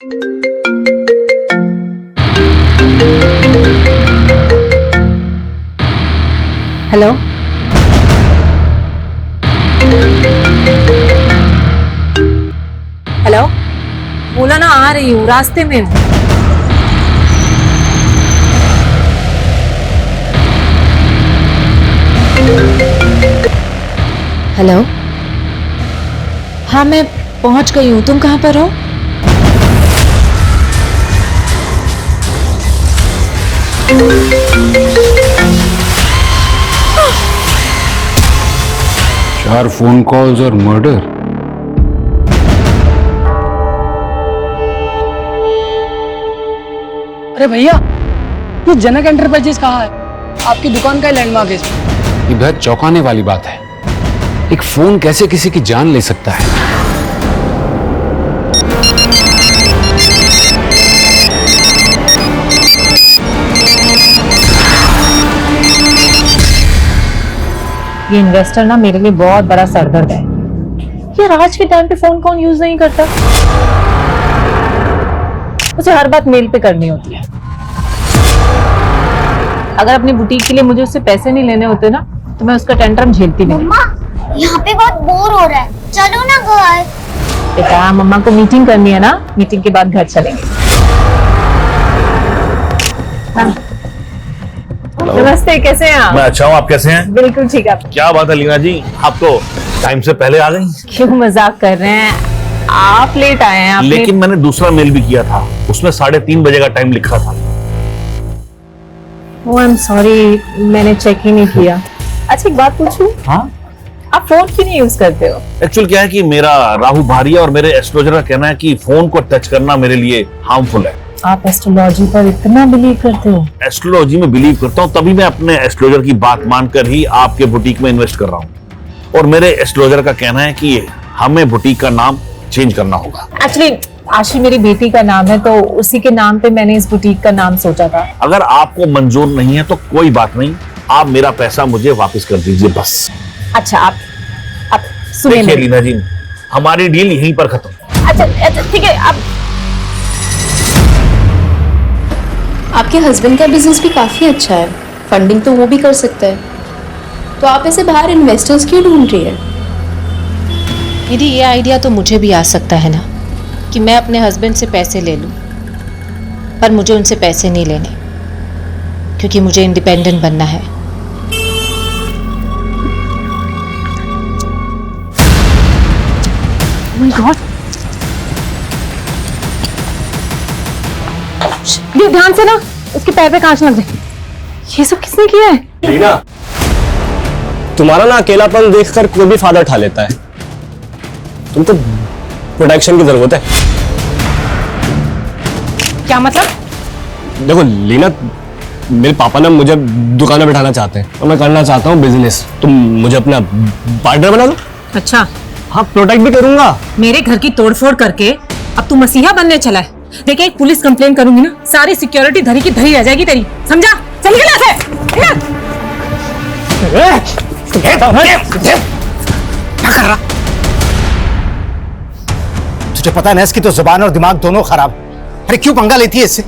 Hello, hello, बोला ना आ रही हूँ, रास्ते में हूँ। हेलो, हाँ मैं पहुंच गई हूँ, तुम कहाँ पर हो? चार फोन कॉल्स और मर्डर। अरे भैया, ये जनक एंटरप्राइजेस कहाँ है? आपकी दुकान का लैंडमार्क है इसमें। ये बेहद चौंकाने वाली बात है। एक फोन कैसे किसी की जान ले सकता है? ये इन्वेस्टर ना मेरे लिए बहुत बड़ा सरदर्द है। यार आज के टाइम पे फोन कौन यूज नहीं करता? उसे हर बात मेल पे करनी होती है। अगर अपनी बुटीक के लिए मुझे उससे पैसे नहीं लेने होते ना तो मैं उसका टेंट्रम झेलती नहीं। मम्मा, यहाँ पे बहुत बोर हो रहा है, चलो ना घर। बेटा मम्मा को मीटिंग करनी है ना, मीटिंग के बाद घर चलेंगे। हाँ। नमस्ते, कैसे हैं आप? मैं अच्छा हूँ, आप कैसे हैं? बिल्कुल ठीक है। क्या बात है लीना जी, आप तो टाइम से पहले आ गई। क्यों मजाक कर रहे हैं? आप लेट आए हैं। लेकिन मैंने दूसरा मेल भी किया था, उसमें 3:30 बजे का टाइम लिखा था। ओह आई एम सॉरी, मैंने चेक ही नहीं किया। अच्छा एक बात पूछूं? हाँ, आप फोन क्यों नहीं यूज करते हो? एक्चुअल क्या है कि मेरा राहु भारिया और मेरे एस्ट्रोलॉजर का कहना है कि फोन को टच करना मेरे लिए हार्मफुल है। आप एस्ट्रोलॉजी पर इतना बिलीव करते हो? एस्ट्रोलॉजी में बिलीव करता हूँ, तभी मैं अपने एस्ट्रोलॉजर की बात मानकर ही आपके बुटीक में इन्वेस्ट कर रहा हूँ। और मेरे एस्ट्रोलॉजर का कहना है कि हमें बुटीक का नाम चेंज करना होगा। एक्चुअली आशी मेरी बेटी का नाम है तो उसी के नाम पे मैंने इस बुटीक का नाम सोचा था। अगर आपको मंजूर नहीं है तो कोई बात नहीं, आप मेरा पैसा मुझे वापस कर दीजिए बस। अच्छा आप सुनिए देखिए लीना जी, हमारी डील यहीं पर खत्म। अच्छा ठीक है। आप आपके हस्बैंड का बिजनेस भी काफ़ी अच्छा है, फंडिंग तो वो भी कर सकता है, तो आप ऐसे बाहर इन्वेस्टर्स क्यों ढूंढ रही है? दीदी ये आइडिया तो मुझे भी आ सकता है ना कि मैं अपने हस्बैंड से पैसे ले लूं, पर मुझे उनसे पैसे नहीं लेने क्योंकि मुझे इंडिपेंडेंट बनना है। माय गॉड, ये ध्यान से ना, उसके पैर पे कांच लग जाए। ये सब किसने किया है? लीना, तुम्हारा ना अकेलापन देखकर कोई भी फायदा उठा लेता है। तुमको प्रोटेक्शन की जरूरत है। क्या मतलब? देखो लीना, मेरे पापा ना मुझे दुकान में बैठाना चाहते हैं और मैं करना चाहता हूँ बिजनेस। तुम मुझे अपना पार्टनर बना दो। अच्छा, हाँ, प्रोटेक्ट भी करूंगा। मेरे घर की तोड़फोड़ करके अब तू मसीहा बनने चला है। देखिए एक पुलिस कंप्लेन करूंगी ना, सारी सिक्योरिटी धरी की धरी रह जाएगी तेरी, समझा? चल निकल यहाँ से। क्या कर रहा? तुझे पता है ना इसकी तो जुबान और दिमाग दोनों खराब। अरे क्यों पंगा लेती है इससे?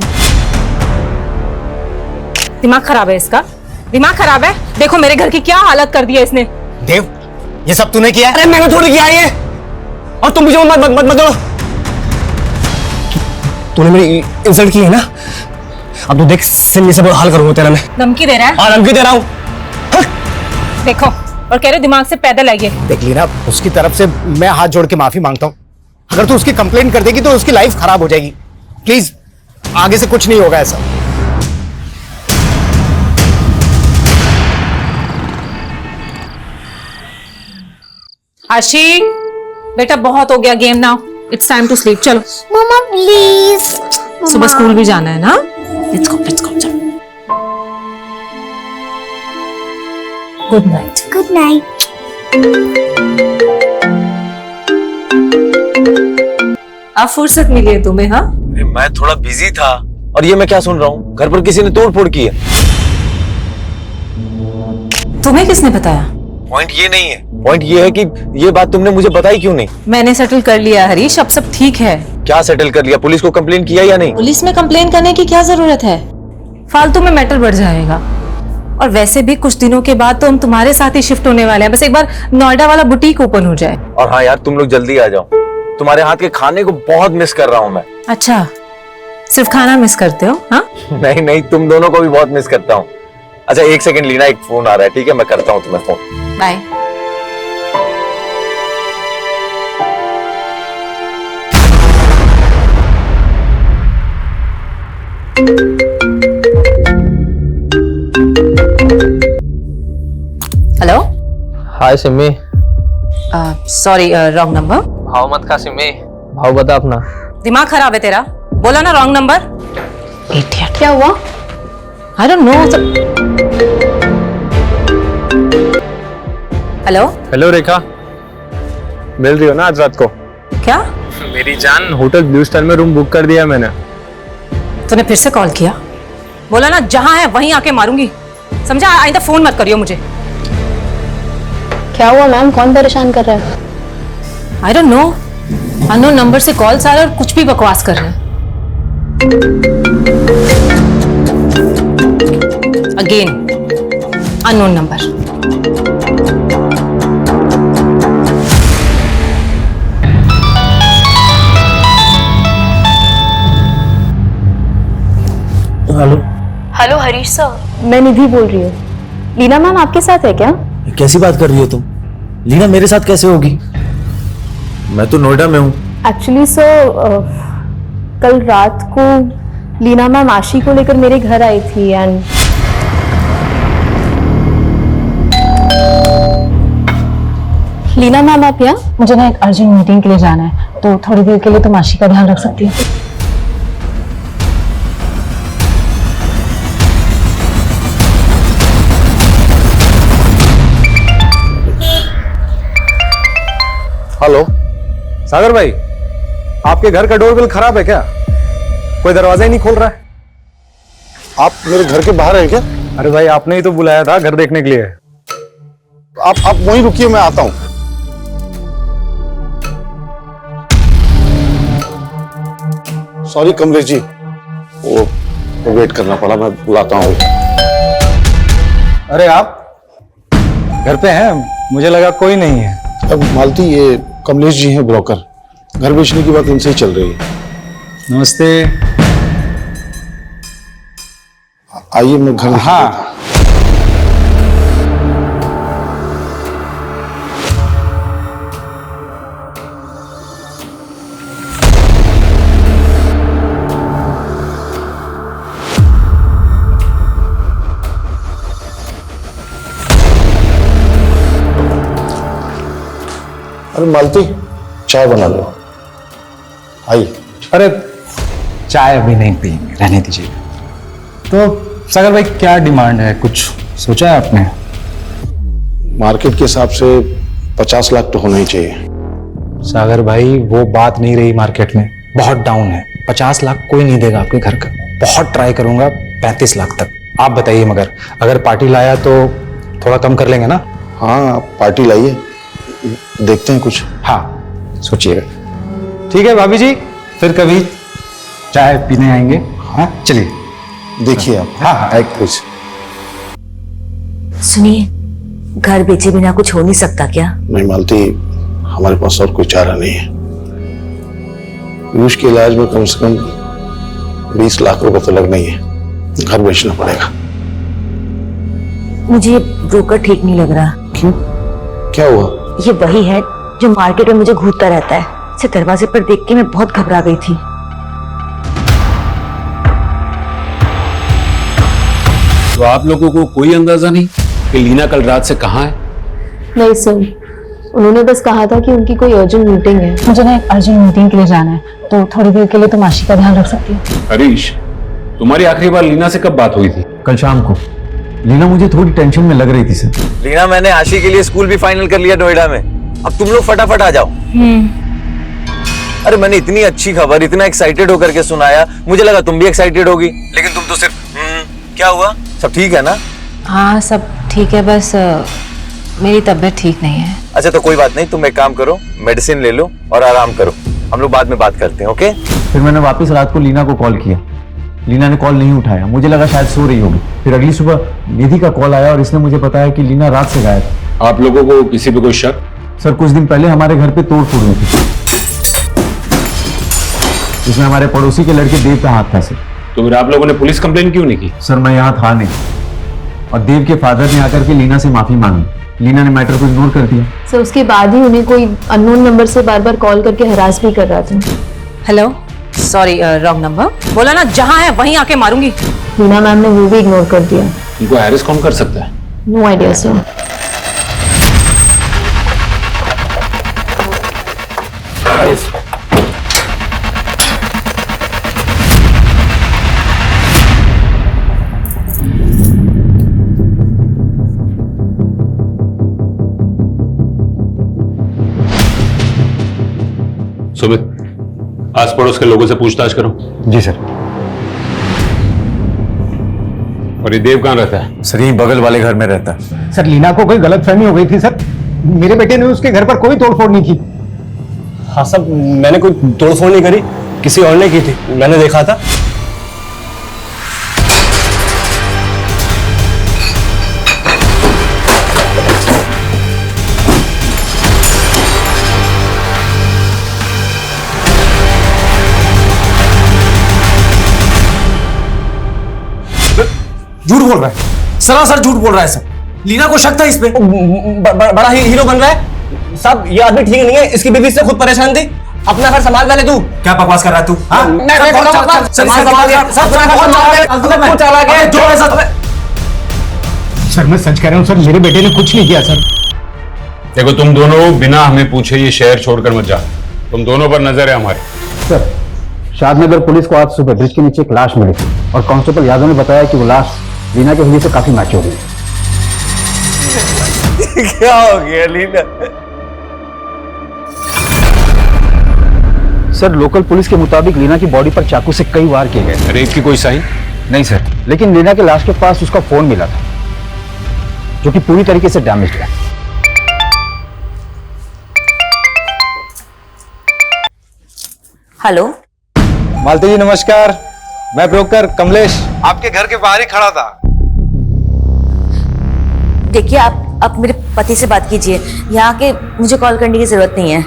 दिमाग खराब है इसका? दिमाग खराब है? देखो मेरे घर की क्या हालत कर दी है इसने। देव, ये सब तूने किया? अरे मैंने थोड़ी किया ये, और तुम मुझे मत करो। तूने मेरी इंसल्ट की है ना, अब तो देख सिल्ली से हाल करूंगा तेरा मैं। धमकी दे रहा है? हाँ, धमकी दे रहा हूँ। देखो, और कह रहे दिमाग से पैदल आइए। देख लीना, उसकी तरफ से मैं हाथ जोड़ के माफी मांगता हूँ। अगर तू उसकी कंप्लेंट कर देगी तो उसकी लाइफ खराब हो जाएगी। प्लीज, आगे से कुछ नहीं होगा ऐसा। आशी बेटा, बहुत हो गया game now, it's time to sleep. चलो मम्मा प्लीज। सुबह स्कूल भी जाना है ना। लेट्स गो चलो। Good night. Good night. अब फुर्सत मिली है तुम्हें? हाँ, मैं थोड़ा बिजी था। और ये मैं क्या सुन रहा हूँ, घर पर किसी ने तोड़फोड़ की है। तुम्हें किसने बताया? पॉइंट ये नहीं है, पॉइंट ये है कि ये बात तुमने मुझे बताई क्यों नहीं? मैंने सेटल कर लिया हरीश, अब सब ठीक है। क्या सेटल कर लिया? पुलिस को कंप्लेन किया या नहीं? पुलिस में कंप्लेन करने की क्या जरूरत है? फालतू में मैटर बढ़ जाएगा। और वैसे भी कुछ दिनों के बाद तो हम तुम्हारे साथ ही शिफ्ट होने वाले हैं। बस एक बार नोएडा वाला बुटीक ओपन हो जाए। और हाँ यार, तुम लोग जल्दी आ जाओ, तुम्हारे हाथ के खाने को बहुत मिस कर रहा हूँ मैं। अच्छा, सिर्फ खाना मिस करते हो? हाँ, नहीं नहीं, तुम दोनों को भी बहुत मिस करता हूँ। अच्छा एक सेकंड लीना, एक फोन आ रहा है, ठीक है मैं करता हूँ तुम्हें phone. Bye. Hello. Hi Simi. Sorry, wrong number. भाव मत खा सिमी, भाव बता अपना। दिमाग खराब है तेरा? बोला ना रॉन्ग नंबर। इडियट। क्या हुआ? I don't know. Hello. Hello Rekha, मिल रही हो ना आज रात को? क्या? मेरी जान, होटल ब्लू स्टार में रूम बुक कर दिया मैंने। तूने फिर से कॉल किया? बोला ना जहां है वहीं आके मारूंगी, समझा? आइंदा फोन मत करियो मुझे। क्या हुआ मैम, कौन परेशान कर रहा है? आई डोंट नो, अननोन नंबर से कॉल्स आ रहे और कुछ भी बकवास कर रहे हैं। Again unknown number. Hello. Hello Harish sir, मैं निधि बोल रही हूँ। लीना मैम आपके साथ है क्या? कैसी बात कर रही हो तुम? लीना मेरे साथ कैसे होगी? मैं तो नोएडा में हूँ। एक्चुअली सर, कल रात को लीना मैम आशी को लेकर मेरे घर आई थी एंड लीना मैम आप यहाँ? मुझे ना एक अर्जेंट मीटिंग के लिए जाना है, तो थोड़ी देर के लिए तुम आशी का ध्यान रख सकती हो? हेलो सागर भाई, आपके घर का डोरबेल खराब है क्या? कोई दरवाजा ही नहीं खोल रहा है। आप मेरे घर के बाहर हैं क्या? अरे भाई, आपने ही तो बुलाया था घर देखने के लिए। आप वहीं रुकिए, मैं आता हूं। सॉरी कमलेश जी, वो वेट करना पड़ा, मैं बुलाता हूँ। अरे आप घर पे हैं? मुझे लगा कोई नहीं है। अब मालती, ये कमलेश जी हैं ब्रोकर, घर बेचने की बात इनसे ही चल रही है। नमस्ते। आइए मैं घर। हाँ, अरे मालती, चाय बना लो। आइए। अरे चाय अभी नहीं पियेंगे, रहने दीजिए। तो सागर भाई क्या डिमांड है, कुछ सोचा है आपने? मार्केट के हिसाब से 50 लाख तो होना ही चाहिए। सागर भाई, वो बात नहीं रही, मार्केट में बहुत डाउन है। 50 लाख कोई नहीं देगा आपके घर का। बहुत ट्राई करूंगा 35 लाख तक। आप बताइए, मगर अगर पार्टी लाया तो थोड़ा कम कर लेंगे ना? हाँ, आप पार्टी लाइए, देखते हैं कुछ। हाँ, सोचिएगा। ठीक है भाभी जी, फिर कभी चाय पीने आएंगे। हाँ चलिए, देखिए आप। हाँ हाँ, एक कुछ। सुनिए, घर बेचे बिना कुछ हो नहीं सकता क्या? नहीं मालती, हमारे पास और कोई चारा नहीं है। पीयूष के इलाज में कम से कम 20 लाख रुपए तो लगना ही है। घर बेचना पड़ेगा। मुझे ये ब्रोकर ठीक नहीं लग रहा। क्यों, क्या हुआ? ये वही है जो मार्केट में मुझे घूरता रहता है। इसे दरवाजे पर देख के मैं बहुत घबरा गई थी। तो आप लोगों को कोई अंदाजा नहीं कि लीना कल रात से कहाँ है? नहीं सर, उन्होंने बस कहा था कि उनकी कोई अर्जेंट मीटिंग है। मुझे ना एक अर्जेंट मीटिंग के लिए जाना है, तो थोड़ी देर के लिए तुम आशी का ध्यान रख सकती हो? हरीश, तुम्हारी आखिरी बार लीना से कब बात हुई थी? कल शाम को। लीना मुझे थोड़ी टेंशन में लग रही थी सर। लीना, मैंने आशी के लिए स्कूल भी फाइनल कर लिया नोएडा में। अब तुम लोग फटाफट आ जाओ। अरे मैंने इतनी अच्छी खबर इतना एक्साइटेड होकर के सुनाया, मुझे लगा तुम भी एक्साइटेड होगी, लेकिन तुम तो सिर्फ क्या हुआ? सब ठीक है ना? हाँ सब ठीक है, बस मेरी तबीयत ठीक नहीं है। अच्छा तो कोई बात नहीं, तुम एक काम करो, मेडिसिन ले लो और आराम करो। हम लोग बाद में बात करते हैं, ओके? फिर मैंने वापस रात को लीना को कॉल किया, लीना ने कॉल नहीं उठाया, मुझे लगा शायद सो रही होगी। फिर अगली सुबह निधि का कॉल आया और इसने मुझे बताया कि लीना रात से गायब है। आप लोगों को किसी पे कोई शक? सर कुछ दिन पहले हमारे घर पे तोड़ फोड़ हुई थी, इसमें हमारे पड़ोसी के लड़के देव का हाथ था सर। तो फिर आप लोगों ने पुलिस कंप्लेन क्यों नहीं की? सर मैं यहाँ था नहीं, और देव के फादर ने आकर के लीना से माफी मांगी। लीना ने मैटर को इग्नोर कर दिया। सर उसके बाद ही उन्हें कोई अननोन नंबर से बार बार कॉल करके हरास भी कर रहा था। Hello, sorry wrong number. बोला ना जहाँ है वहीं आके मारूंगी। लीना मैम ने वो भी इग्नोर कर दिया। इनको हैरेस कौन कर सकता है? No idea sir. सुमित, आस पड़ोस के लोगों से पूछताछ करो। जी सर। और ये देव कहाँ रहता है? सर यही बगल वाले घर में रहता है। सर लीना को कोई गलतफहमी हो गई थी सर, मेरे बेटे ने उसके घर पर कोई तोड़फोड़ नहीं की। हाँ सब, मैंने कोई तोड़फोड़ नहीं करी, किसी और ने की थी, मैंने देखा था। झूठ बोल रहा है, सरासर झूठ बोल रहा है सर। लीना को शक था इस पे। बड़ा ही हीरो बन रहा है साहब। ये आदमी ठीक नहीं है, इसकी बीवी से खुद परेशान थी। अपना घर संभाल पहले तू। क्या बकवास कर रहा है तू? सर मैं सच कह रहा हूँ सर, मेरे बेटे ने कुछ नहीं किया सर। देखो तुम दोनों बिना हमें पूछे ये शहर छोड़कर मत जाओ, तुम दोनों पर नजर है हमारी। सर शादनगर पुलिस को आज सुबह ब्रिज के नीचे एक लाश मिली थी और कांस्टेबल यादव ने बताया कि वो लाश लीना के हुए से काफी मैच हो गई। क्या हो गया लीना? सर लोकल पुलिस के मुताबिक लीना की बॉडी पर चाकू से कई वार किए गए। रेप की कोई साइन? नहीं सर, लेकिन लीना के लाश के पास उसका फोन मिला था जो कि पूरी तरीके से डैमेज है। हेलो मालती जी नमस्कार, मैं ब्रोकर कमलेश आपके घर के बाहर ही खड़ा था। देखिए आप मेरे पति से बात कीजिए, यहाँ के मुझे कॉल करने की जरूरत नहीं है।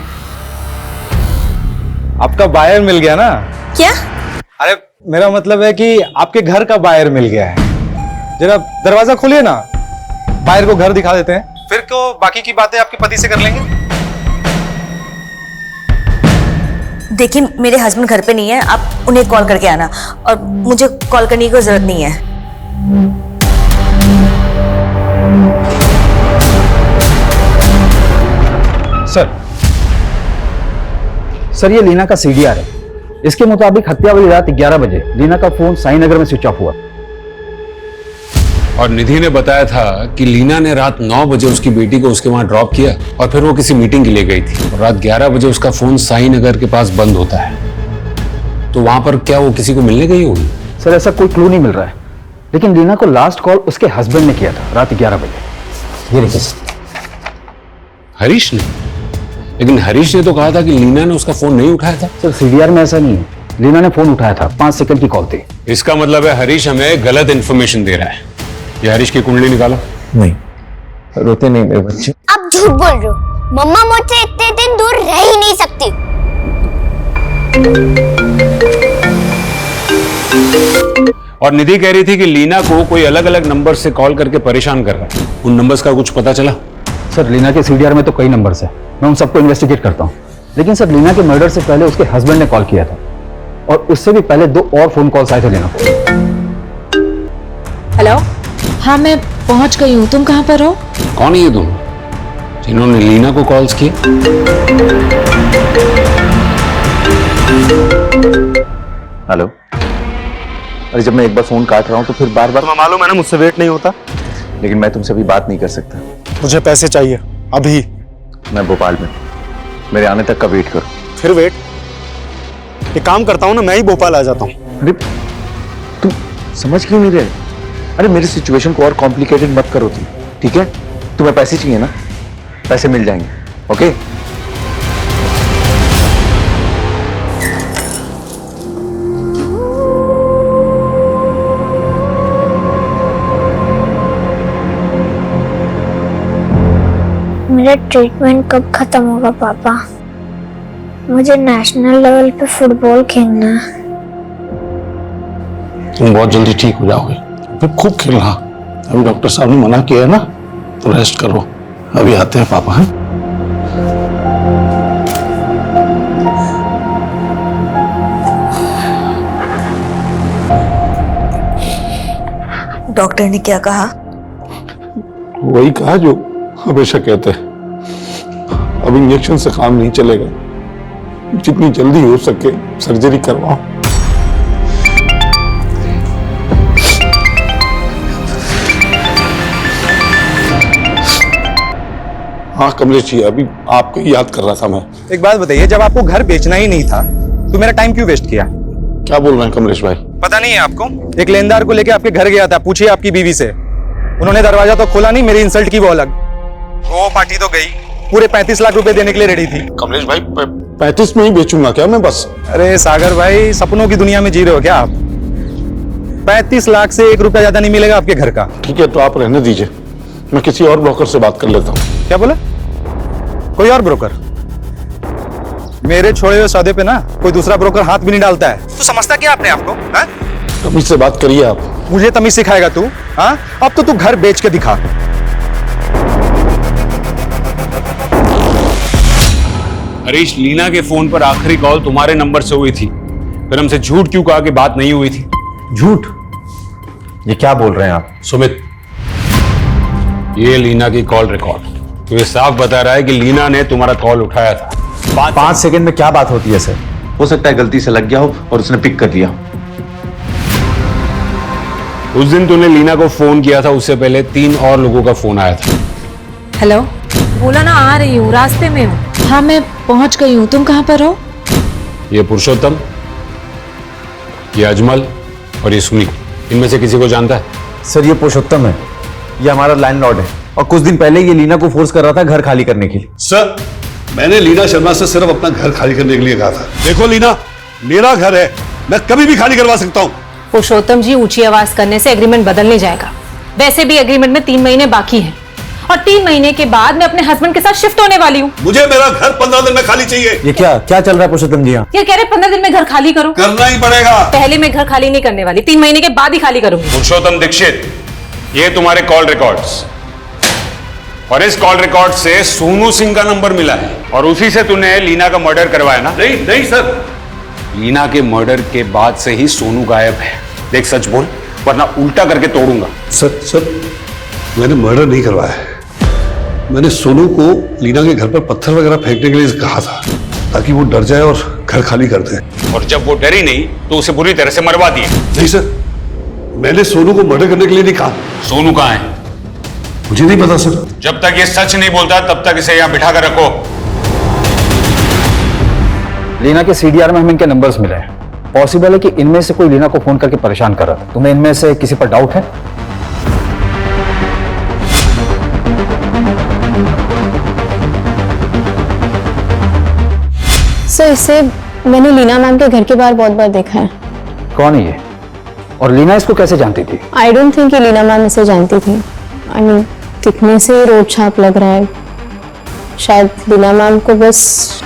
आपका बायर मिल गया ना? क्या? अरे मेरा मतलब है कि आपके घर का बायर मिल गया है। जरा दरवाजा खोलिए ना, बायर को घर दिखा देते हैं, फिर को बाकी की बातें आपके पति से कर लेंगे। देखिए मेरे हस्बैंड घर पे नहीं है, आप उन्हें कॉल करके आना, और मुझे कॉल करने की कोई जरूरत नहीं है। सर ये लीना का सीडीआर है। इसके मुताबिक हत्या वाली रात 11 बजे लीना का फोन साईनगर में स्विच ऑफ हुआ। और निधि ने बताया था कि लीना ने रात 9 बजे उसकी बेटी को उसके वहां ड्रॉप किया और फिर वो किसी मीटिंग के लिए गई थी और रात 11 बजे उसका फोन साईनगर के पास बंद होता है। तो वहां पर क्या वो किसी को मिलने गई होगी? सर ऐसा कोई क्लू नहीं मिल रहा है, लेकिन लीना को लास्ट कॉल उसके हस्बैंड ने किया था रात 11 बजे। ये देखिए। हरीश ने? लेकिन हरीश ने तो कहा था कि लीना ने उसका फोन नहीं उठाया था। सर सीडीआर में ऐसा नहीं है, लीना ने फोन उठाया था, 5 सेकंड की कॉल थी। इसका मतलब है हरीश हमें गलत इंफॉर्मेशन दे रहा है। ये हरीश की कुंडली निकालो। नहीं, रोते नहीं मेरे बच्चे। आप झूठ बोल रहे हो, मम्मा मुझसे इतने दिन दूर रह ही नहीं सकती। और निधि कह रही थी कि लीना को कोई अलग अलग नंबर से कॉल करके परेशान कर रहा है। उन नंबर्स का कुछ पता चला? सर लीना के सीडीआर में तो कई नंबर्स हैं, मैं उन सबको इन्वेस्टिगेट करता हूँ, लेकिन सर लीना के मर्डर से पहले उसके हस्बैंड ने कॉल किया था और उससे भी पहले 2 और फोन कॉल्स आए थे लीना को। हेलो, हाँ मैं पहुंच गई हूँ, तुम कहाँ पर हो? कौन है ये दोनों जिन्होंने लीना को कॉल्स किए? हेलो, अरे जब मैं एक बार फोन काट रहा हूँ तो फिर बार बार। तुम्हें मालूम है ना मुझसे वेट नहीं होता। लेकिन मैं तुमसे अभी बात नहीं कर सकता। मुझे पैसे चाहिए अभी। मैं भोपाल में, मेरे आने तक का वेट करो। फिर वेट? एक काम करता हूँ ना, मैं ही भोपाल आ जाता हूँ। अरे तुम समझ क्यों नहीं रहे? अरे मेरी सिचुएशन को और कॉम्प्लिकेटेड मत करो तुम, ठीक है? तुम्हें पैसे चाहिए ना, पैसे मिल जाएंगे, ओके? मेरा ट्रीटमेंट कब खत्म होगा पापा? मुझे नेशनल लेवल पे फुटबॉल खेलना है। तुम बहुत जल्दी ठीक हो जाओगे, फिर खूब खेलना। अभी डॉक्टर साहब ने मना किया है ना, तो रेस्ट करो। अभी आते हैं पापा। हैं डॉक्टर ने क्या कहा? वही कहा जो हमेशा कहते हैं, अब इंजेक्शन से काम नहीं चलेगा, जितनी जल्दी हो सके सर्जरी करवाओ। हाँ कमलेश जी, अभी आपको ही याद कर रहा था मैं। एक बात बताइए, जब आपको घर बेचना ही नहीं था तो मेरा टाइम क्यों वेस्ट किया? क्या बोल रहे हैं कमलेश भाई? पता नहीं है आपको? एक लेनदार को लेके आपके घर गया था, पूछिए आपकी बीवी से। उन्होंने दरवाजा तो खोला नहीं, मेरी इंसल्ट की वो अलग। वो पार्टी तो गई, पूरे 35 लाख रुपए देने के लिए रेडी थी। कमलेश भाई 35 में ही बेचूंगा क्या मैं बस? अरे सागर भाई, सपनों की दुनिया में जी रहे हो क्या आप? 35 लाख से 1 रुपया ज्यादा नहीं मिलेगा आपके घर का। ठीक है, तो आप रहने दीजिए, मैं किसी और ब्रोकर से बात कर लेता हूँ। क्या बोला? कोई और ब्रोकर? मेरे छोड़े हुए सौदे पे ना कोई दूसरा ब्रोकर हाथ भी नहीं डालता है। तू समझता क्या अपने आपको? तमीज से बात करिए आप। मुझे तमीज सिखाएगा तू? हाँ, अब तो तू घर बेच के दिखा। हरीश, लीना के फोन पर आखिरी कॉल तुम्हारे नंबर से हुई थी, फिर हमसे झूठ क्यों कहा कि बात नहीं हुई थी? झूठ? ये क्या बोल रहे हैं आप? सुमित, ये लीना की कॉल रिकॉर्ड तो ये साफ बता रहा है कि लीना ने तुम्हारा कॉल उठाया था। 5 सेकंड में क्या बात होती है सर? हो सकता है गलती से लग गया हो और उसने पिक कर लिया। उस दिन तूने लीना को फोन किया था, उससे पहले 3 और लोगों का फोन आया था। हेलो, बोला ना आ रही हूँ, रास्ते में हूँ। हाँ मैं पहुंच गई हूँ, तुम कहाँ पर हो? ये पुरुषोत्तम, ये अजमल और ये सुनी, इनमें से किसी को जानता है? सर ये पुरुषोत्तम है, ये हमारा लैंडलॉर्ड है और कुछ दिन पहले ये लीना को फोर्स कर रहा था घर खाली करने के लिए। सर, मैंने लीना शर्मा से सिर्फ अपना घर खाली करने के लिए कहा था। देखो लीना, मेरा घर है, मैं कभी भी खाली करवा सकता हूँ। पुरुषोत्तम जी, ऊंची आवाज करने से एग्रीमेंट बदल नहीं जाएगा। वैसे भी एग्रीमेंट में 3 महीने बाकी हैं और 3 महीने के बाद मैं अपने हस्बैंड के साथ शिफ्ट होने वाली हूँ। मुझे मेरा घर 15 दिन में खाली चाहिए। ये क्या चल रहा है पुरुषोत्तम जी? ये कह रहे 15 दिन में घर खाली करो। करना ही पड़ेगा। पहले मैं घर खाली नहीं करने वाली, 3 महीने के बाद ही खाली करूंगी। पुरुषोत्तम दीक्षित, ये तुम्हारे कॉल रिकॉर्ड्स, और इस कॉल रिकॉर्ड से सोनू सिंह का नंबर मिला है और उसी से तूने लीना का मर्डर करवाया ना? नहीं सर, लीना के मर्डर के बाद से ही सोनू गायब है। देख सच बोल, वरना उल्टा करके तोड़ूंगा। सर मैंने मर्डर नहीं करवाया है। मैंने सोनू को लीना के घर पर पत्थर वगैरह फेंकने के लिए कहा था ताकि वो डर जाए और घर खाली कर दे। और जब वो डरी नहीं तो उसे बुरी तरह से मरवा दिए। नहीं सर, मैंने सोनू को मर्डर करने के लिए नहीं कहा। सोनू कहाँ है? मुझे नहीं पता सर। जब तक ये सच नहीं बोलता तब तक इसे यहाँ बिठा कर रखो। लीना के सीडीआर में हमें इनके नंबर्स मिले हैं। पॉसिबल है कि इनमें से कोई लीना को फोन करके परेशान कर रहा था। तुम्हें इनमें से किसी पर डाउट है? सर इसे मैंने लीना मैम के घर के बाहर बहुत बार देखा है। कौन है ये? और लीना इसको कैसे जानती थी? I don't think Leena ma'am इसे जानती थी। आई मीन दिखने से रोड छाप लग रहा है। शायद लीना मैम को बस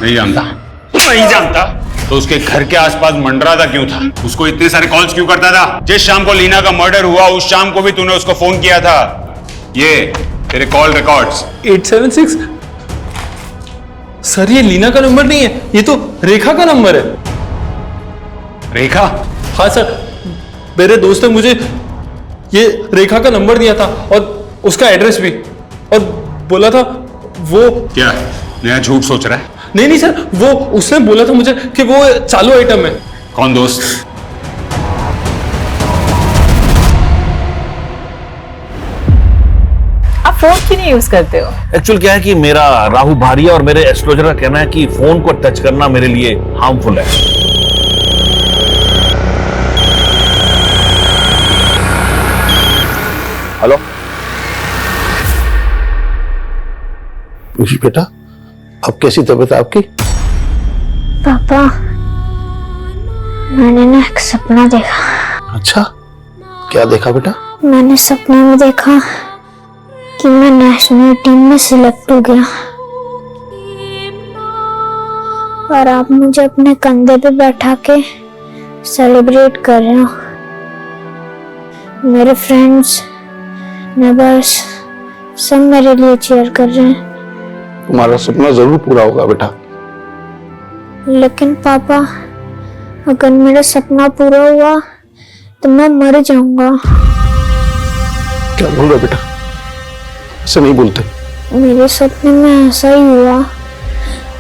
नहीं जानता तो उसके घर के आसपास मंडराता क्यों था? उसको इतने सारे कॉल्स क्यों करता था? जिस शाम को लीना का मर्डर हुआ उस शाम को भी तूने उसको फोन किया था। ये तेरे कॉल रिकॉर्ड्स। 876 सर, ये लीना का नंबर नहीं है, ये तो रेखा का नंबर है। रेखा? हाँ सर, मेरे दोस्त ने मुझे ये रेखा का नंबर दिया था और उसका एड्रेस भी, और बोला था वो। क्या नया झूठ सोच रहा है? नहीं सर, वो उसने बोला था मुझे कि वो चालू आइटम है। कौन दोस्त? आप फोन क्यों नहीं यूज करते हो? एक्चुअल क्या है कि मेरा राहु भारिया और मेरे एस्ट्रोलजर का कहना है कि फोन को टच करना मेरे लिए हार्मफुल है। हेलो बेटा, अब कैसी तबीयत है आपकी? पापा, मैंने ना एक सपना देखा। अच्छा, क्या देखा बेटा? मैंने सपने में देखा कि मैं नेशनल टीम में सिलेक्ट हो गया और आप मुझे अपने कंधे पे बैठा के सेलिब्रेट कर रहे हो। मेरे फ्रेंड्स, नेबर्स सब मेरे लिए चीयर कर रहे हैं। तुम्हारा सपना जरूर पूरा होगा बेटा। लेकिन पापा, अगर मेरा सपना पूरा हुआ तो मैं मर जाऊंगा। क्या बोल रहे हो बेटा? ऐसे नहीं बोलते। मेरे सपने में ऐसा ही हुआ।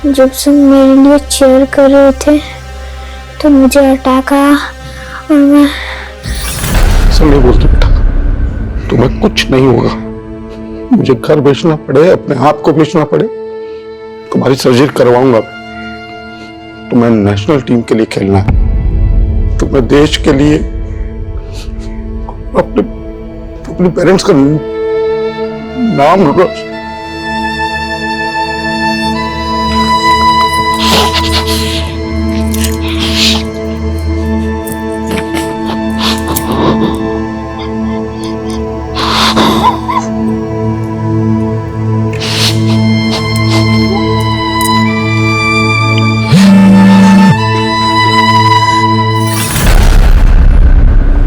जब सब मेरे लिए चीयर कर रहे थे तो मुझे अटैक आया और मैं। ऐसा नहीं बोलते बेटा, तुम्हें कुछ नहीं होगा। मुझे घर बेचना पड़े, अपने आप को बेचना पड़े, तुम्हारी सर्जरी करवाऊंगा। तुम्हें नेशनल टीम के लिए खेलना है। तुम्हें देश के लिए अपने पेरेंट्स का नाम रोशन।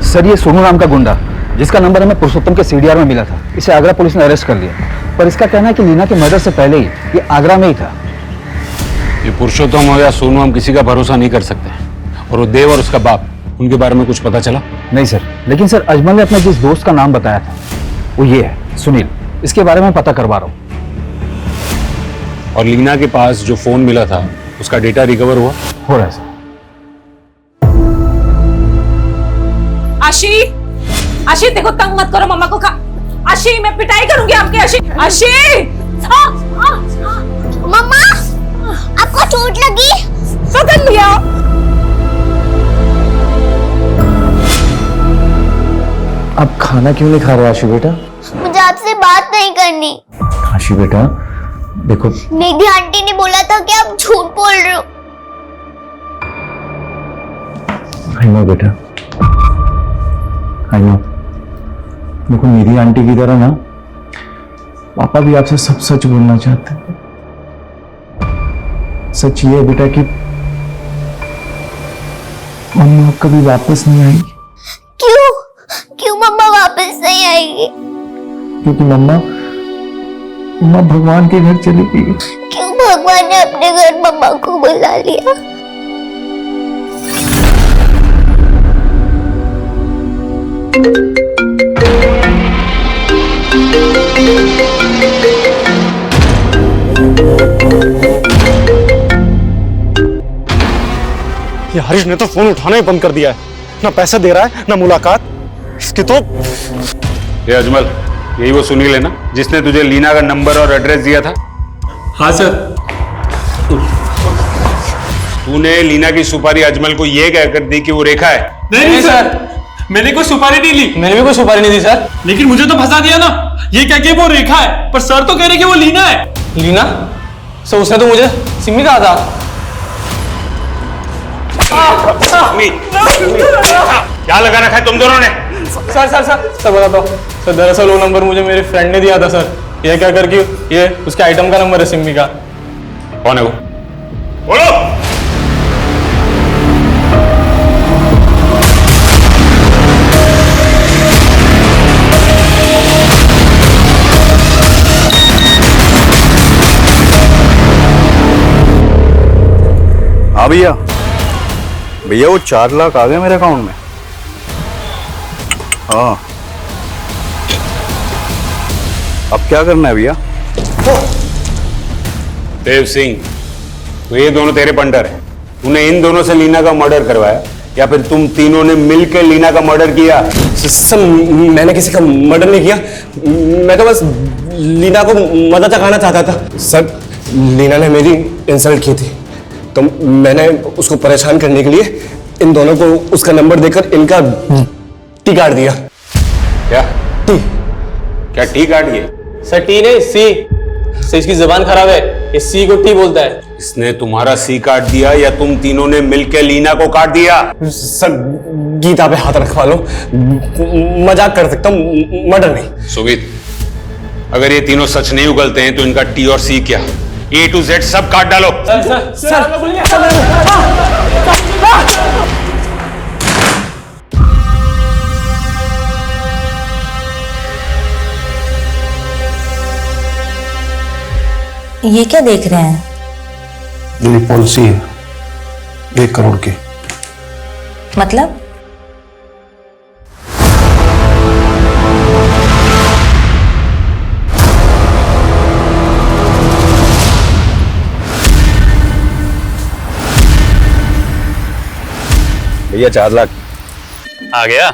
सर, ये सोनू नाम का गुंडा जिसका नंबर हमें पुरुषोत्तम के सीडीआर में मिला था, इसे आगरा पुलिस ने अरेस्ट कर लिया। पर इसका कहना है कि लीना के मर्डर से पहले ही ये आगरा में ही था। ये पुरुषोत्तम हो या सोनू, हम किसी का भरोसा नहीं कर सकते। और वो देव और उसका बाप, उनके बारे में कुछ पता चला? नहीं सर, लेकिन सर अजमल ने अपने जिस दोस्त का नाम बताया था वो ये है, सुनील। इसके बारे में पता करवा रहा हूँ। और लीना के पास जो फोन मिला था उसका डेटा रिकवर हुआ? हो रहा है सर। आशी, आशी देखो, तंग मत करो मम्मा को। आशी, मैं पिटाई करूंगी आपकी। आशी, आशी। मम्मा, आपको चोट लगी? पकड़ लिया। अब खाना क्यों नहीं खा रहे आशी बेटा? मुझे आपसे बात नहीं करनी। आशी बेटा देखो, निधि आंटी ने बोला था कि आप झूठ बोल रहे हो। आई नो बेटा, आई नो। देखो निधि आंटी की तरह ना पापा भी आपसे सब सच बोलना चाहते हैं। सच ये है बेटा कि मम्मा कभी वापस नहीं आएगी। क्यों? क्यों मम्मा वापस नहीं आएगी? क्योंकि मम्मा भगवान के घर चली गई। क्यों भगवान ने अपने घर मम्मा को बुला लिया? ये हरीश ने तो फोन उठाना ही बंद कर दिया है। ना पैसा दे रहा है ना मुलाकात। इसके तो। ये अजमल, यही वो सुनील है ना जिसने तुझे लीना का नंबर और एड्रेस दिया था? हाँ सर। तूने लीना की सुपारी अजमल को ये कहकर दी कि वो रेखा है? नहीं सर, मैंने कोई सुपारी नहीं ली। मैंने भी कोई सुपारी नहीं दी सर। लेकिन मुझे तो फंसा दिया ना, ये कह के वो रेखा है, पर सर तो कह रहे कि वो लीना है। लीना? सर उसने तो मुझे सिमी कहा था। क्या लगा रखा है तुम दोनों ने? सर बताता हूँ सर, दरअसल वो नंबर मुझे मेरे फ्रेंड ने दिया था सर। ये क्या करके ये उसके आइटम का नंबर है सिमी का। कौन है वो? बोलो। हाँ भैया, भैया वो 4 लाख आ गए मेरे अकाउंट में। हाँ, अब क्या करना है भैया? देव सिंह, तो ये दोनों तेरे पंडर हैं। तूने इन दोनों से लीना का मर्डर करवाया या फिर तुम तीनों ने मिलकर लीना का मर्डर किया? सर मैंने किसी का मर्डर नहीं किया। मैं तो बस लीना को मदद चखाना चाहता था। सर लीना ने मेरी इंसल्ट की थी तो मैंने उसको परेशान करने के लिए इन दोनों को उसका नंबर देकर इनका टी काट दिया। क्या टी? क्या टी काट दिया? सर टी नहीं, सी। इसकी जुबान खराब है, ये सी को टी बोलता है। इसने तुम्हारा सी काट दिया या तुम तीनों ने मिलकर लीना को काट दिया? सर गीता पे हाथ रखवा लो, मजाक कर सकता हूँ, मर्डर नहीं। सुमित, अगर ये तीनों सच नहीं उगलते हैं तो इनका टी और सी क्या, A to Z सब काट डालो। ये क्या देख रहे हैं? मेरी पॉलिसी है 1 करोड़ की। मतलब? भैया 4 लाख आ गया।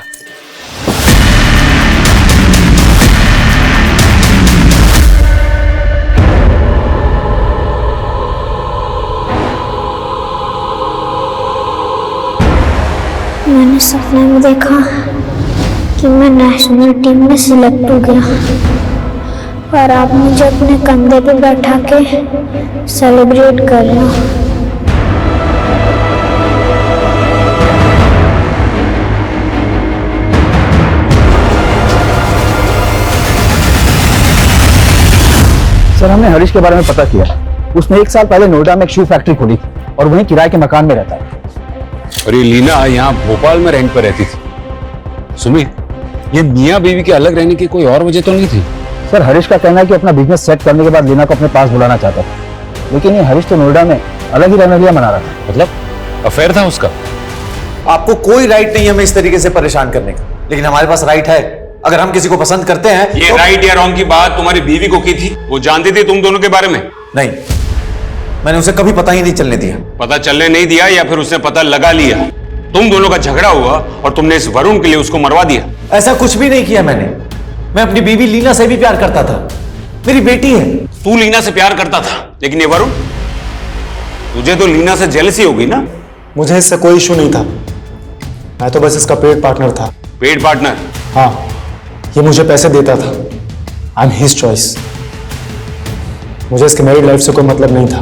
मैंने सपने में देखा कि मैं नेशनल टीम में सिलेक्ट हो गया और आप मुझे अपने कंधे पे बैठा के सेलिब्रेट कर रहे हो। सर, हमने हरीश के बारे में पता किया। उसने 1 साल पहले नोएडा में एक शू फैक्ट्री खोली थी और वहीं किराए के मकान में रहता है। और ये लीना यहाँ भोपाल में रेंट पर रहती थी। सुमित, ये मियाँ बीवी के अलग रहने की कोई और वजह तो नहीं थी? सर, हरीश का कहना है कि अपना बिजनेस सेट करने के बाद लीना को अपने पास बुलाना चाहता था, लेकिन ये हरीश तो नोएडा में अलग ही रहने के लिए मना रहा था। मतलब अफेयर था उसका? आपको कोई राइट नहीं है हमें इस तरीके से परेशान करने का, लेकिन हमारे पास राइट है। अगर हम किसी को पसंद करते हैं ये राइट या रॉन्ग की बात तुम्हारी बीवी को की थी? वो जानती थी तुम दोनों के बारे में? नहीं, मैंने उसे कभी पता ही नहीं चलने दिया। पता चलने नहीं दिया या फिर उसने पता लगा लिया? तुम दोनों का झगड़ा हुआ और तुमने इस वरुण के लिए उसको मरवा दिया? ऐसा कुछ भी नहीं किया मैंने। मैं अपनी बीवी लीना से भी प्यार करता था, मेरी बेटी है। तू लीना से प्यार करता था, लेकिन ये वरुण, तुझे तो लीना से जेलसी होगी ना? मुझे इससे कोई इशू नहीं था, मैं तो बस इसका पेड पार्टनर था। Paid partner? हाँ, ये मुझे पैसे देता था। I am his choice. मुझे इसके मैरिड लाइफ से कोई मतलब नहीं था।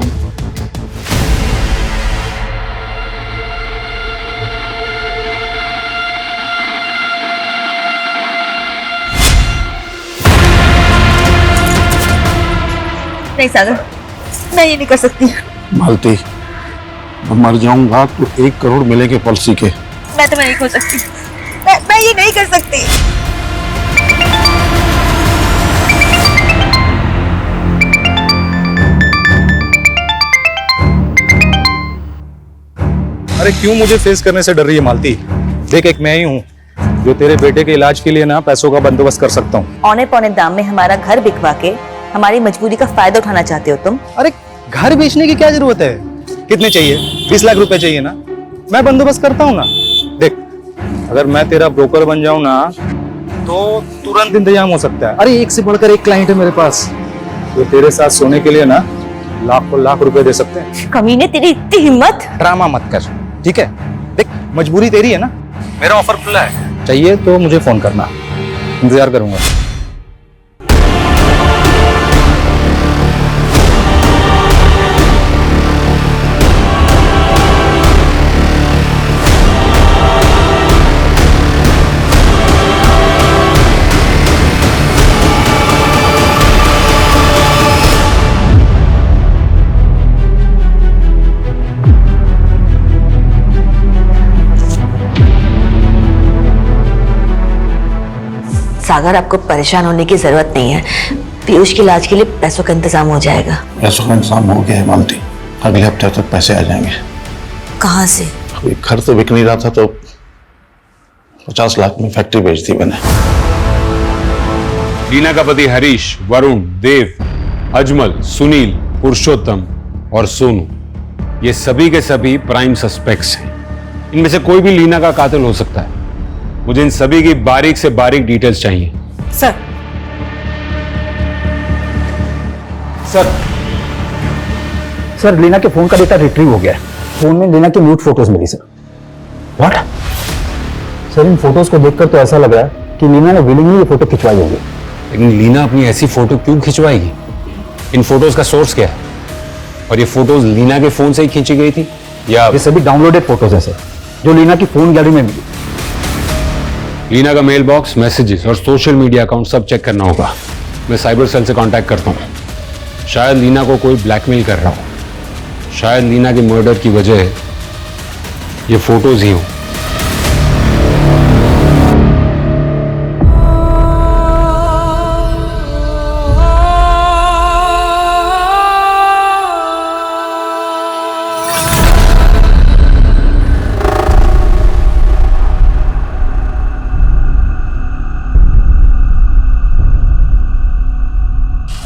नहीं सागर, मैं ये नहीं कर सकती। मालती, मैं मर जाऊंगा तो 1 करोड़ मिलेंगे पॉलिसी के। मैं नहीं हो सकती। मैं ये नहीं कर सकती। अरे क्यों मुझे फेस करने से डर रही है मालती? देख, एक मैं ही हूँ जो तेरे बेटे के इलाज के लिए ना पैसों का बंदोबस्त कर सकता हूँ। औने पौने दाम में हमारा घर बिकवा के हमारी मजबूरी का फायदा उठाना चाहते हो तुम? अरे घर बेचने की क्या जरूरत है? कितने चाहिए? 20 लाख रुपए चाहिए ना? मैं बंदोबस्त करता हूँ ना। देख, अगर मैं तेरा ब्रोकर बन जाऊं ना तो तुरंत इंतजाम हो सकता है। अरे एक से बढ़कर एक क्लाइंट है मेरे पास, तो तेरे साथ सोने के लिए ना लाखों लाख रुपए दे सकते हैं। कमीने, तेरी इतनी हिम्मत! ड्रामा मत कर, ठीक है? देख, मजबूरी तेरी है ना, मेरा ऑफर खुला है। चाहिए तो मुझे फोन करना, इंतजार करूंगा। सागर, आपको परेशान होने की जरूरत नहीं है। पीयूष के इलाज के लिए पैसों का इंतजाम हो जाएगा। पैसों का इंतजाम हो गया है मालती, अगले हफ्ते तक पैसे आ जाएंगे। कहाँ से? अभी घर तो बिक नहीं रहा था तो 50 लाख में फैक्ट्री बेच दी मैंने। लीना का पति हरीश, वरुण, देव, अजमल, सुनील, पुरुषोत्तम और सोनू, ये सभी के सभी प्राइम सस्पेक्ट्स हैं। इनमें से कोई भी लीना का कातिल हो सकता है। मुझे इन सभी की बारीक से बारीक डिटेल्स चाहिए। सर, सर, लीना के फोन का डेटा रिट्रीव हो गया है। फोन में लीना की न्यूड फोटोज मिली सर। व्हाट? सर, इन फोटोज को देखकर तो ऐसा लग रहा है कि लीना ने विलिंगली ये फोटो खिंचवाई होगी। लेकिन लीना अपनी ऐसी फोटो क्यों खिंचवाएगी? इन फोटोज का सोर्स क्या है? और ये फोटोज लीना के फोन से ही खींची गई थी या? ये सभी डाउनलोडेड फोटोज हैं सर, जो लीना की फोन गैलरी में मिली। लीना का मेल बॉक्स, मैसेजेस और सोशल मीडिया अकाउंट सब चेक करना होगा। मैं साइबर सेल से कांटेक्ट करता हूँ। शायद लीना को कोई ब्लैकमेल कर रहा हो। शायद लीना के मर्डर की वजह ये फोटोज ही हो।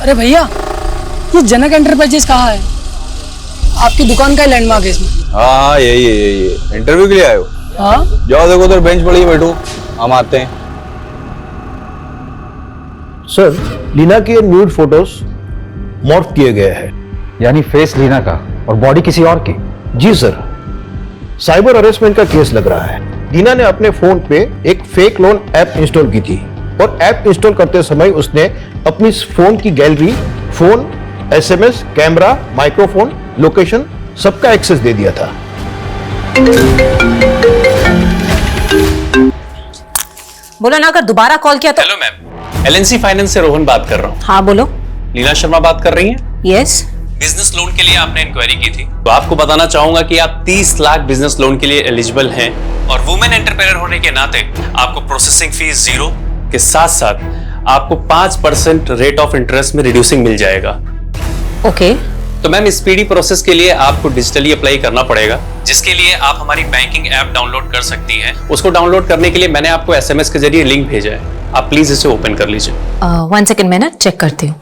अरे भैया, ये जनक एंटरप्राइजेस कहाँ है? आपकी दुकान का लैंडमार्क है इसमें। हाँ यही है। इंटरव्यू के लिए आए हो? हाँ। जाओ देखो उधर बेंच पड़ी है, बैठो, हम आते हैं। सर, लीना के न्यूड फोटोज मॉर्फ किए गए हैं। यानी फेस लीना का और बॉडी किसी और की? जी सर, साइबर हरेसमेंट का केस लग रहा है। लीना ने अपने फोन पे एक फेक लोन ऐप इंस्टॉल की थी और ऐप इंस्टॉल करते समय उसने अपनी फोन की gallery, phone, SMS, camera, microphone, location सबका एक्सेस दे दिया था। बोला ना, अगर दोबारा कॉल किया तो। हेलो मैम, एलएनसी फाइनेंस से रोहन बात कर रहा हूँ। हाँ बोलो। लीना शर्मा बात कर रही हैं? यस। बिजनेस लोन के लिए आपने इंक्वायरी की थी, तो आपको बताना चाहूंगा कि आप 30 लाख बिजनेस लोन के लिए एलिजिबल हैं और वुमेन एंटरप्रेन्योर होने के नाते आपको प्रोसेसिंग फीस 0 के साथ साथ आपको 5% रेट ऑफ इंटरेस्ट में रिड्यूसिंग मिल जाएगा। ओके। तो मैम स्पीडी प्रोसेस के लिए आपको डिजिटली अप्लाई करना पड़ेगा, जिसके लिए आप हमारी बैंकिंग ऐप डाउनलोड कर सकती हैं। उसको डाउनलोड करने के लिए मैंने आपको एसएमएस के जरिए लिंक भेजा है, आप प्लीज इसे ओपन कर लीजिए। 1 सेकेंड, मैं ना चेक करती हूँ।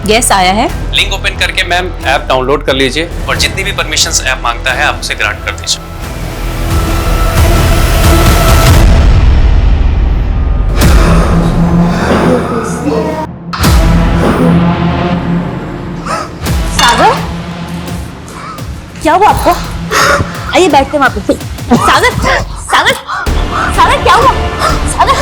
यस, आया है। लिंक ओपन करके मैम ऐप डाउनलोड कर लीजिए और जितनी भी परमिशंस ऐप मांगता है आप उसे ग्रांट कर दीजिए। सागर, क्या हुआ आपको? आइए बैठते हैं वहां पे। सागर, सागर, सागर क्या हुआ? सागर,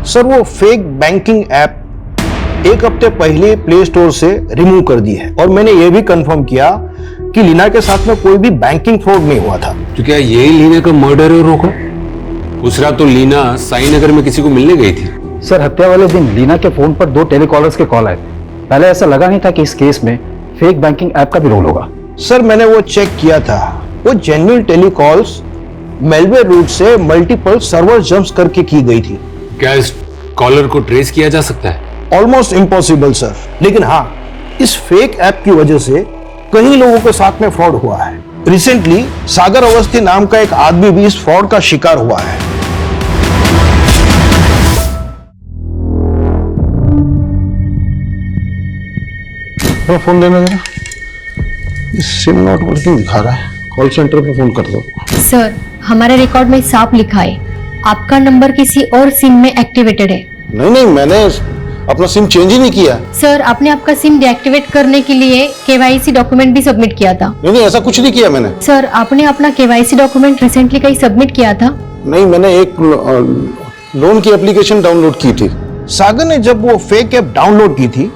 सर, वो फेक बैंकिंग ऐप एक हफ्ते पहले प्ले स्टोर से रिमूव कर दी है और मैंने ये भी कंफर्म किया कि लीना के साथ में कोई भी बैंकिंग फ्रॉड नहीं हुआ था। तो क्या यही लीना का मर्डर है रोका? उस रात तो लीना साई नगर में किसी को मिलने गई थी। सर, हत्या वाले दिन लीना के फोन पर 2 टेलीकॉलर्स के कॉल आए थे। पहले ऐसा लगा नहीं था कि इस केस में फेक बैंकिंग ऐप का भी रोल होगा। सर, मैंने वो चेक किया था, वो जेन्युइन टेलीकॉल्स मेलवेयर रूट से मल्टीपल सर्वर जंप्स करके की गई थी। क्या इस कॉलर को ट्रेस किया जा सकता है? ऑलमोस्ट इम्पॉसिबल सर, लेकिन हाँ, इस फेक ऐप की वजह से कई लोगों के साथ में फ्रॉड हुआ है। रिसेंटली सागर अवस्थी नाम का एक आदमी भी इस फ्रॉड का शिकार हुआ है। तो फोन देना जरा, सिम नॉट वर्किंग दिखा रहा है। कॉल सेंटर पे फोन कर दो। सर, हमारे रिकॉर्ड में साफ लिखा है आपका नंबर किसी और सिम में एक्टिवेटेड है। नहीं, मैंने अपना सिम चेंज ही नहीं किया। सर, आपने आपका सिम डीएक्टिवेट करने के लिए केवाईसी डॉक्यूमेंट भी सबमिट किया था। नहीं, ऐसा कुछ नहीं किया मैंने। सर, आपने अपना केवाईसी डॉक्यूमेंट रिसेंटली कहीं सबमिट किया था? नहीं, मैंने एक लोन की एप्लीकेशन डाउनलोड की थी। सागर ने जब वो फेक ऐप डाउनलोड की थी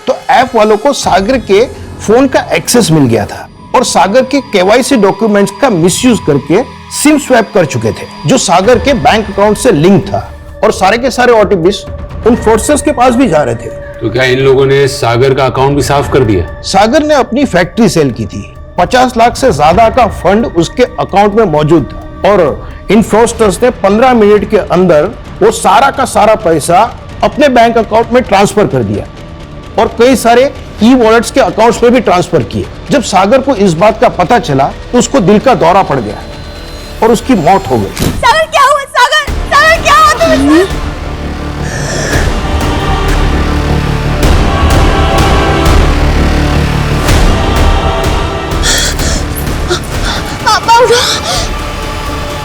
तो ऐप वालों को सागर के फोन का एक्सेस मिल गया था और सागर के केवाईसी डॉक्यूमेंट्स का मिसयूज करके सिम स्वैप कर चुके थे, जो सागर के बैंक अकाउंट से लिंक था और सारे के सारे ओटीपीज उन फ्रॉडस्टर्स के पास भी जा रहे थे। तो क्या इन लोगों ने सागर का अकाउंट भी साफ कर दिया? सागर ने अपनी फैक्ट्री सेल की थी, 50 लाख से ज्यादा का फंड उसके अकाउंट में मौजूद था और इन फ्रॉडस्टर्स ने 15 मिनट के अंदर वो सारा का सारा पैसा अपने बैंक अकाउंट में ट्रांसफर कर दिया और कई सारे ई वॉलेट्स के अकाउंट्स में भी ट्रांसफर किए। जब सागर को इस बात का पता चला तो उसको दिल का दौरा पड़ गया और उसकी मौत हो गई। सागर क्या हुआ? सागर, सागर क्या हुआ तुम्हें?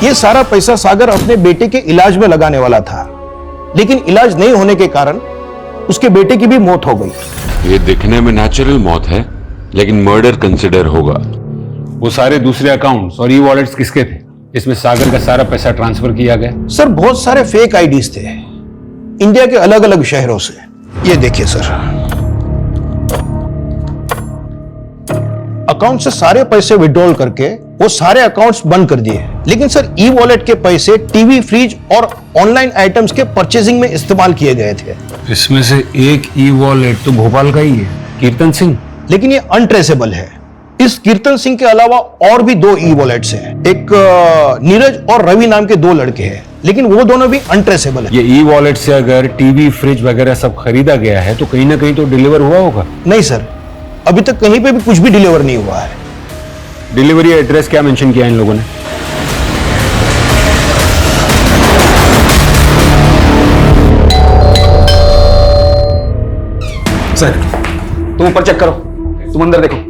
ये सारा पैसा सागर अपने बेटे के इलाज में लगाने वाला था, लेकिन इलाज नहीं होने के कारण उसके बेटे की भी मौत हो गई। ये दिखने में नेचुरल मौत है, लेकिन मर्डर कंसिडर होगा। वो सारे दूसरे अकाउंट्स और ई वॉलेट्स किसके थे? इसमें सागर का सारा पैसा ट्रांसफर किया गया। सर, बहुत सारे फेक आईडीज थे इंडिया के अलग अलग शहरों से। ये देखिए सर, अकाउंट से सारे पैसे विड्रॉल करके वो सारे अकाउंट्स बंद कर दिए, लेकिन सर ई वॉलेट के पैसे टीवी, फ्रिज और ऑनलाइन आइटम्स के परचेजिंग में इस्तेमाल किए गए थे। इसमें से एक ई वॉलेट तो भोपाल का ही है, कीर्तन सिंह, लेकिन ये अनट्रेसेबल है। इस कीर्तन सिंह के अलावा और भी 2 ई वॉलेट्स हैं, एक नीरज और रवि नाम के 2 लड़के हैं, लेकिन वो दोनों भी अनट्रेसेबल है। ये ई वॉलेट से अगर टीवी, फ्रिज वगैरह सब खरीदा गया है तो कहीं ना कहीं तो डिलीवर हुआ होगा। नहीं सर, अभी तक कहीं पे भी कुछ भी डिलीवर नहीं हुआ है। डिलीवरी एड्रेस क्या मेंशन किया इन लोगों ने? सर तुम ऊपर चेक करो, तुम अंदर देखो।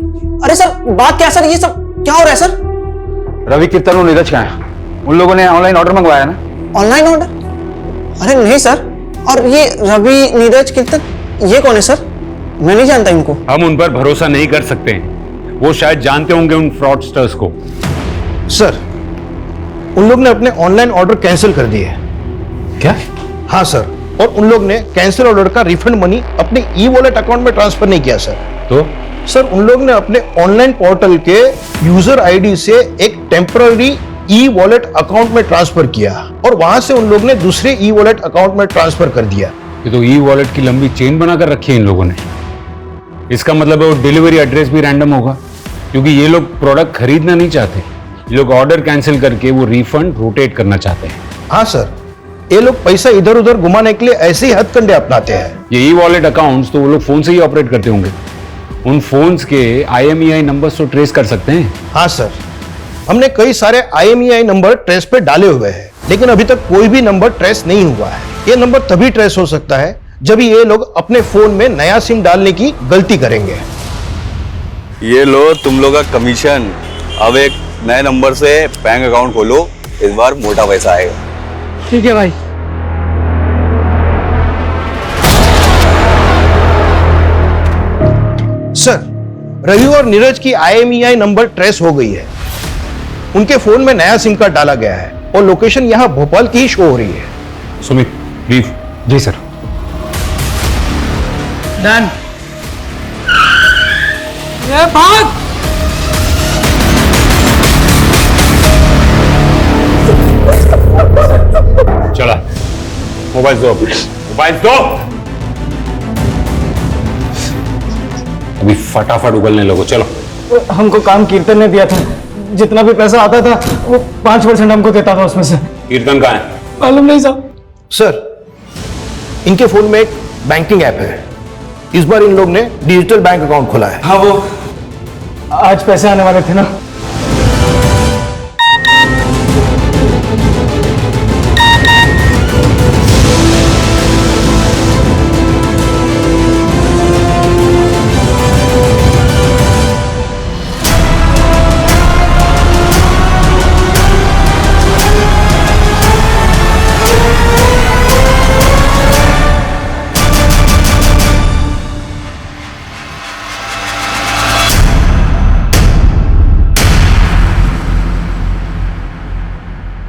अरे सर बात क्या सर, ये सब क्या हो रहा है सर? रवि, कीर्तन और नीरज कहाँ हैं? उन लोगों ने ऑनलाइन ऑर्डर मंगवाया ना? Online order? अरे नहीं सर, और ये रवि, नीरज, कीर्तन ये कौन है सर? मैं नहीं जानता इनको। हम उन पर भरोसा नहीं कर सकते, वो शायद जानते होंगे उन फ्रॉडस्टर्स को। सर, उन लोग ने अपने ऑनलाइन ऑर्डर कैंसिल कर दिए। क्या? हाँ सर, और उन लोग ने कैंसिल ऑर्डर का रिफंड मनी अपने ई वॉलेट अकाउंट में ट्रांसफर नहीं किया सर। तो सर, उन लोग ने अपने ऑनलाइन पोर्टल के यूजर आईडी से एक टेम्पररी ई वॉलेट अकाउंट में ट्रांसफर किया और वहां से उन लोग ने दूसरे ई वॉलेट अकाउंट में ट्रांसफर कर दिया। ये तो ई वॉलेट की लंबी चेन बनाकर रखी है इन लोगों ने। इसका मतलब है वो डिलीवरी एड्रेस भी रैंडम होगा, क्योंकि ये लोग प्रोडक्ट खरीदना नहीं चाहते, ये लोग ऑर्डर कैंसिल करके वो रिफंड रोटेट करना चाहते हैं। हाँ सर, ये लोग पैसा इधर उधर घुमाने के लिए ऐसे ही हथकंडे अपनाते हैं। ये ई वॉलेट अकाउंट्स तो वो लोग फोन से ही ऑपरेट करते होंगे, उन फोन्स के IMEI नंबर्स तो ट्रेस कर सकते हैं। हाँ सर, हमने कई सारे IMEI नंबर ट्रेस पे डाले हुए हैं, लेकिन अभी तक कोई भी नंबर ट्रेस नहीं हुआ है। ये नंबर तभी ट्रेस हो सकता है जब ये लोग अपने फोन में नया सिम डालने की गलती करेंगे। ये लो तुम लोग का कमीशन। अब एक नए नंबर से बैंक अकाउंट खोलो, इस बार मोटा पैसा आएगा। ठीक है भाई। सर, रवि और नीरज की IMEI नंबर ट्रेस हो गई है। उनके फोन में नया सिम कार्ड डाला गया है और लोकेशन यहाँ भोपाल की ही शो हो रही है। सुमित, लीव। जी सर। डन। ये भाग। चला, मोबाइल दो, मोबाइल दो। अभी फटाफट उगलने लगो, चलो। हमको काम कीर्तन ने दिया था, जितना भी पैसा आता था वो 5% हमको देता था उसमें से। कीर्तन कहाँ है? मालूम नहीं साहब। सर, इनके फोन में एक बैंकिंग ऐप है। इस बार इन लोग ने डिजिटल बैंक अकाउंट खोला है। हाँ, वो आज पैसे आने वाले थे ना।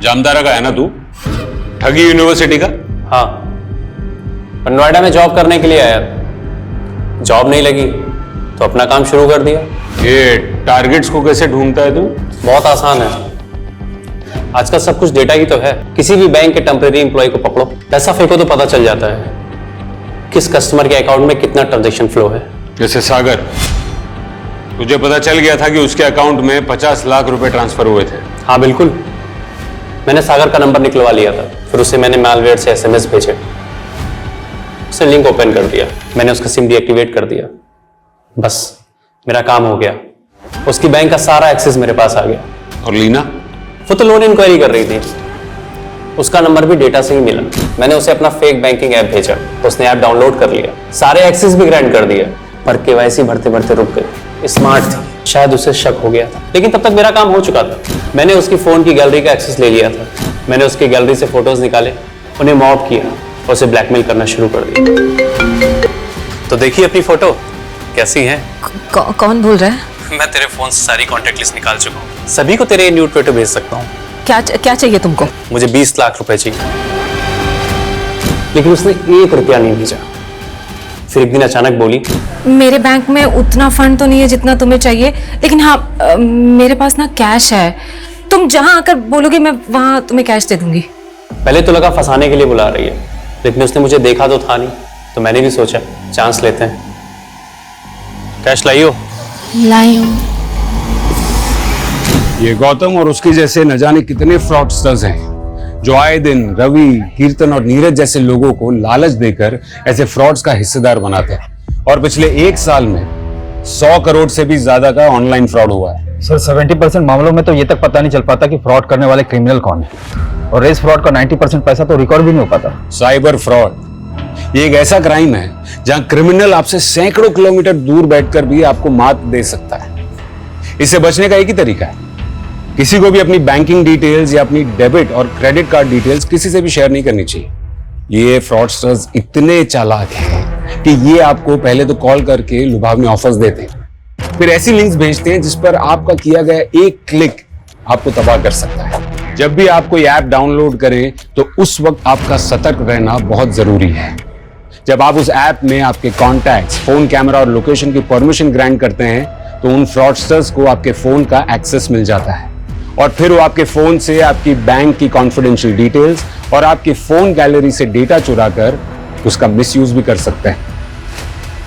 जामतारा का है ना तू? ठगी यूनिवर्सिटी का? हाँ, पर नोएडा में जॉब करने के लिए आया। जॉब नहीं लगी तो अपना काम शुरू कर दिया। ये टारगेट्स को कैसे ढूंढता है तू? बहुत आसान है, आजकल सब कुछ डेटा ही तो है। किसी भी बैंक के टेम्परेरी एम्प्लॉय को पकड़ो, पैसा फेंको तो पता चल जाता है किस कस्टमर के अकाउंट में कितना ट्रांजैक्शन फ्लो है। जैसे सागर, तुझे पता चल गया था कि उसके अकाउंट में 50 लाख रुपए ट्रांसफर हुए थे? हाँ बिल्कुल, मैंने सागर का नंबर निकलवा लिया था, फिर उसे मैंने मैलवेयर से SMS भेजे, उसने लिंक ओपन कर दिया, मैंने उसका सिम डीएक्टिवेट कर दिया, बस मेरा काम हो गया। उसकी बैंक का सारा एक्सेस मेरे पास आ गया। और लीना? वो तो लोन इंक्वायरी कर रही थी, उसका नंबर भी डेटा से ही मिला। मैंने उसे अपना फेक बैंकिंग ऐप भेजा, उसने ऐप डाउनलोड कर लिया, सारे एक्सेस भी ग्रांट कर दिया, पर KYC भरते भरते रुक गई। स्मार्ट थी, शायद उसे शक हो गया था, लेकिन तब तक मेरा काम हो चुका था। मैंने उसकी फोन की गैलरी का एक्सेस ले लिया था, मैंने उसकी गैलरी से फोटोज निकाले, उन्हें मॉब किया और उसे ब्लैकमेल करना शुरू कर दिया। तो देखिए अपनी फोटो कैसी है। कौन बोल रहा है? मैं तेरे फोन से सारी कॉन्टेक्ट लिस्ट निकाल चुका हूँ, सभी को तेरे न्यूड फोटो भेज सकता हूँ। क्या चाहिए तुमको? मुझे 20 लाख रुपए चाहिए। लेकिन उसने 1 रुपया नहीं भेजा। फिर एक दिन अचानक बोली, मेरे बैंक में उतना फंड तो नहीं है जितना तुम्हें चाहिए, लेकिन हाँ मेरे पास ना कैश है, तुम जहां आकर बोलोगे मैं वहां तुम्हें कैश दे दूंगी। पहले तो लगा फंसाने के लिए बुला रही है, लेकिन उसने मुझे देखा तो था नहीं, तो मैंने भी सोचा चांस लेते हैं। कैश लाइयो। लाइयो। ये गौतम और उसके जैसे न जाने कितने फ्रॉडस्टर्स हैं जो आए दिन रवि, कीर्तन और नीरज जैसे लोगों को लालच देकर ऐसे फ्रॉड्स का हिस्सेदार बनाते हैं। और पिछले 1 साल में 100 करोड़ से भी ज्यादा का ऑनलाइन फ्रॉड हुआ है। सर 70% मामलों में तो ये तक पता नहीं चल पाता कि फ्रॉड करने वाले क्रिमिनल कौन है, और रेस फ्रॉड का 90% पैसा तो रिकॉर्ड भी नहीं हो पाता। साइबर फ्रॉड ये एक ऐसा क्राइम है जहां क्रिमिनल आपसे सैकड़ों किलोमीटर दूर बैठकर भी आपको मात दे सकता है। इससे बचने का एक ही तरीका है, किसी को भी अपनी बैंकिंग डिटेल्स या अपनी डेबिट और क्रेडिट कार्ड डिटेल्स किसी से भी शेयर नहीं करनी चाहिए। ये फ्रॉडस्टर्स इतने चालाक हैं कि ये आपको पहले तो कॉल करके लुभावने ऑफर्स देते हैं, फिर ऐसी लिंक्स भेजते हैं जिस पर आपका किया गया एक क्लिक आपको तबाह कर सकता है। जब भी आप कोई ऐप डाउनलोड करें तो उस वक्त आपका सतर्क रहना बहुत जरूरी है। जब आप उस ऐप में आपके कॉन्टैक्ट्स, फोन कैमरा और लोकेशन की परमिशन ग्रांट करते हैं तो उन फ्रॉडस्टर्स को आपके फोन का एक्सेस मिल जाता है और फिर वो आपके फोन से आपकी बैंक की कॉन्फिडेंशियल डिटेल्स और आपकी फोन गैलरी से डेटा चुरा कर उसका मिसयूज भी कर सकते हैं।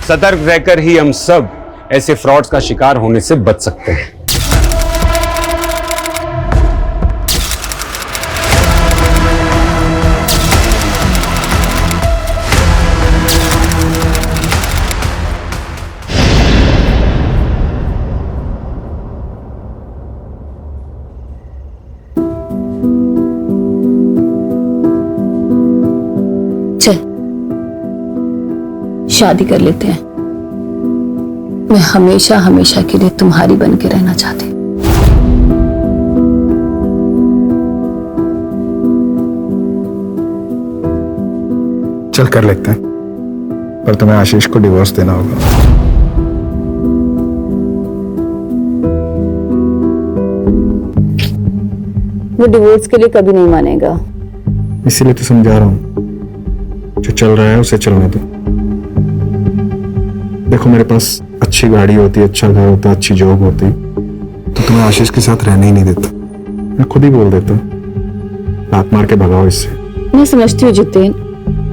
सतर्क रहकर ही हम सब ऐसे फ्रॉड्स का शिकार होने से बच सकते हैं। चल शादी कर लेते हैं। मैं हमेशा हमेशा के लिए तुम्हारी बन के रहना चाहती हूँ। चल कर लेते हैं, पर तुम्हें आशीष को डिवोर्स देना होगा। वो डिवोर्स के लिए कभी नहीं मानेगा। इसीलिए तो समझा रहा हूँ, जो चल रहा है उसे चलने दो। देखो मेरे पास अच्छी गाड़ी होती, अच्छा घर होता, अच्छी जॉब होती तो तुम्हें आशीष के साथ रहने ही नहीं देता। मैं खुद ही बोल देता, लात मार के भगाओ इससे। मैं समझती हूँ जितेन,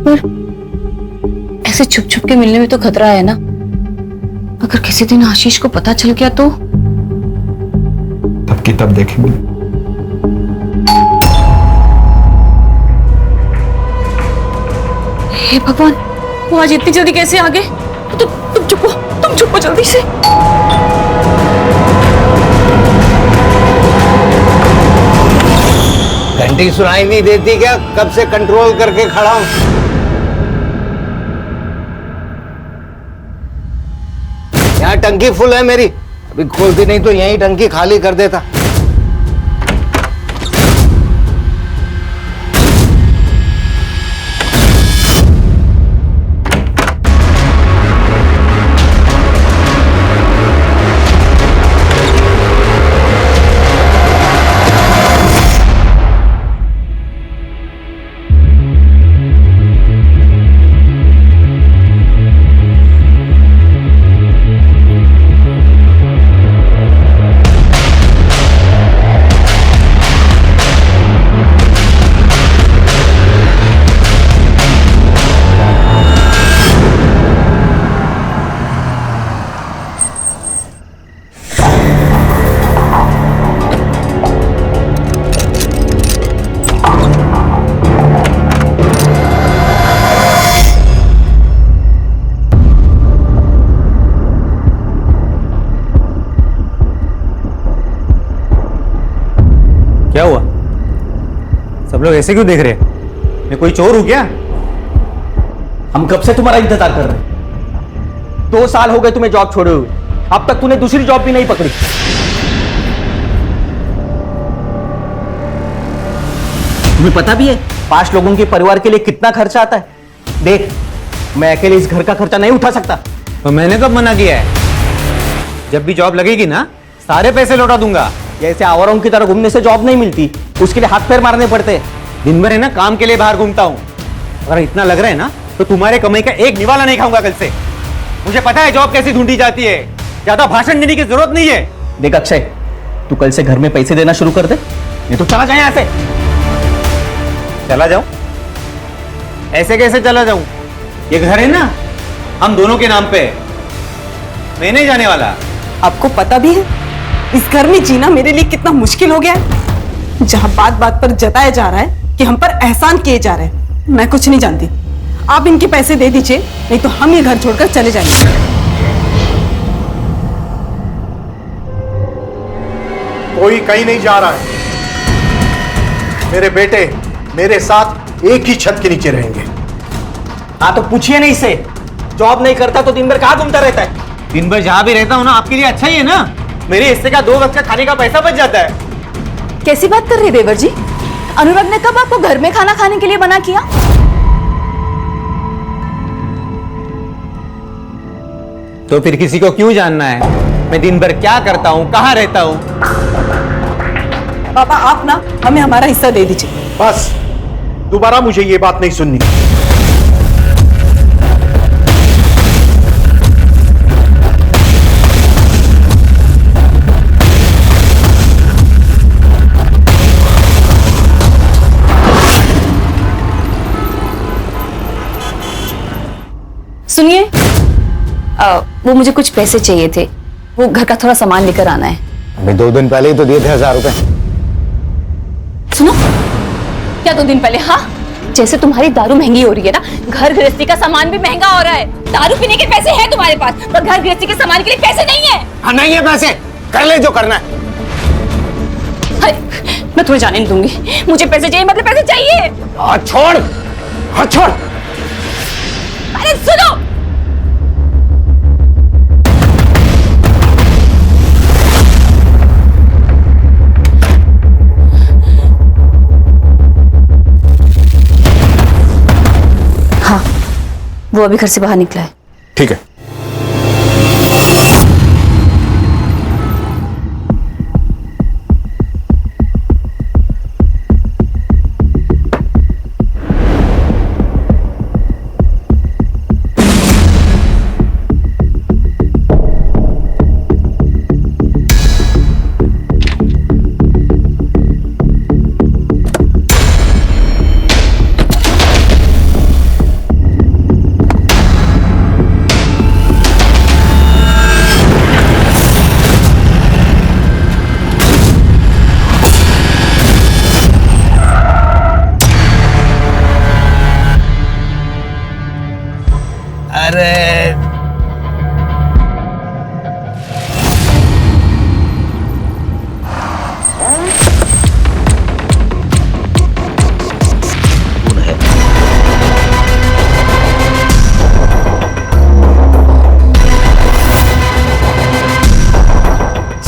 पर ऐसे छुप छुप के मिलने में तो खतरा है ना। अगर किसी दिन आशीष को पता चल गया तो तब की तब देखेंगे। हे भगवान, वो आज इतनी जल्दी कैसे आ गए? तुम चुप हो जल्दी से। घंटी सुनाई नहीं देती क्या? कब से कंट्रोल करके खड़ा हूं। यहाँ टंकी फुल है मेरी, अभी खोलती नहीं तो यहीं टंकी खाली कर देता। क्या हुआ? सब लोग ऐसे क्यों देख रहे हैं? मैं कोई चोर हूं क्या? हम कब से तुम्हारा इंतजार कर रहे हैं। 2 साल हो गए तुम्हें जॉब छोड़े हुए, अब तक तूने दूसरी जॉब भी नहीं पकड़ी। तुम्हें पता भी है 5 लोगों के परिवार के लिए कितना खर्चा आता है? देख, मैं अकेले इस घर का खर्चा नहीं उठा सकता। तो मैंने कब मना किया है? जब भी जॉब लगेगी ना, सारे पैसे लौटा दूंगा। जैसे आवारों की तरह घूमने से जॉब नहीं मिलती, उसके लिए हाथ पैर मारने पड़ते हैं। दिन भर है ना काम के लिए बाहर घूमता हूँ, अगर इतना लग रहा है ना तो तुम्हारे कमाई का एक निवाला नहीं खाऊंगा कल से। मुझे पता है जॉब कैसी ढूंढी जाती है, ज्यादा भाषण देने की जरूरत नहीं है। देख अक्षय, तू कल से घर में पैसे देना शुरू कर दे, नहीं तो चला जाए यहां से। चला जाऊं? ऐसे कैसे चला जाऊं? ये घर है ना हम दोनों के नाम पे, मैं नहीं जाने वाला। आपको पता भी है इस घर में जीना मेरे लिए कितना मुश्किल हो गया है, जहां बात बात पर जताया जा रहा है कि हम पर एहसान किए जा रहे हैं। मैं कुछ नहीं जानती, आप इनके पैसे दे दीजिए, नहीं तो हम ये घर छोड़कर चले जाएंगे। कोई कहीं नहीं जा रहा है। मेरे बेटे मेरे साथ एक ही छत के नीचे रहेंगे। हाँ तो पूछिए नहीं इससे, जॉब नहीं करता तो दिन भर कहाँ घूमता रहता है? दिन भर जहां भी रहता हूं ना आपके लिए अच्छा ही है ना, मेरे हिस्से का 2 वक्त का खाने का पैसा बच जाता है। कैसी बात कर रहे देवर जी? अनुराग ने कब आपको घर में खाना खाने के लिए मना किया? तो फिर किसी को क्यों जानना है मैं दिन भर क्या करता हूं, कहां रहता हूं? पापा आप ना हमें हमारा हिस्सा दे दीजिए। बस दोबारा मुझे ये बात नहीं सुननी। सुनिए, वो मुझे कुछ पैसे चाहिए थे, वो घर का थोड़ा सामान लेकर आना है। अभी 2 दिन पहले ही तो दिए थे 1000 रुपए। सुनो, क्या 2 दिन पहले? हाँ, जैसे तुम्हारी दारू महंगी हो रही है ना, घर गृहस्थी का सामान भी महंगा हो रहा है। दारू पीने के पैसे हैं तुम्हारे पास, पर घर गृहस्थी के सामान के लिए पैसे नहीं है। हाँ नहीं है पैसे, कर ले जो करना है। मैं तुम्हें जाने नहीं दूंगी, मुझे पैसे चाहिए, मतलब पैसे चाहिए। हाथ छोड़, हाथ छोड़। अरे सुनो, हाँ वो अभी घर से बाहर निकला है। ठीक है।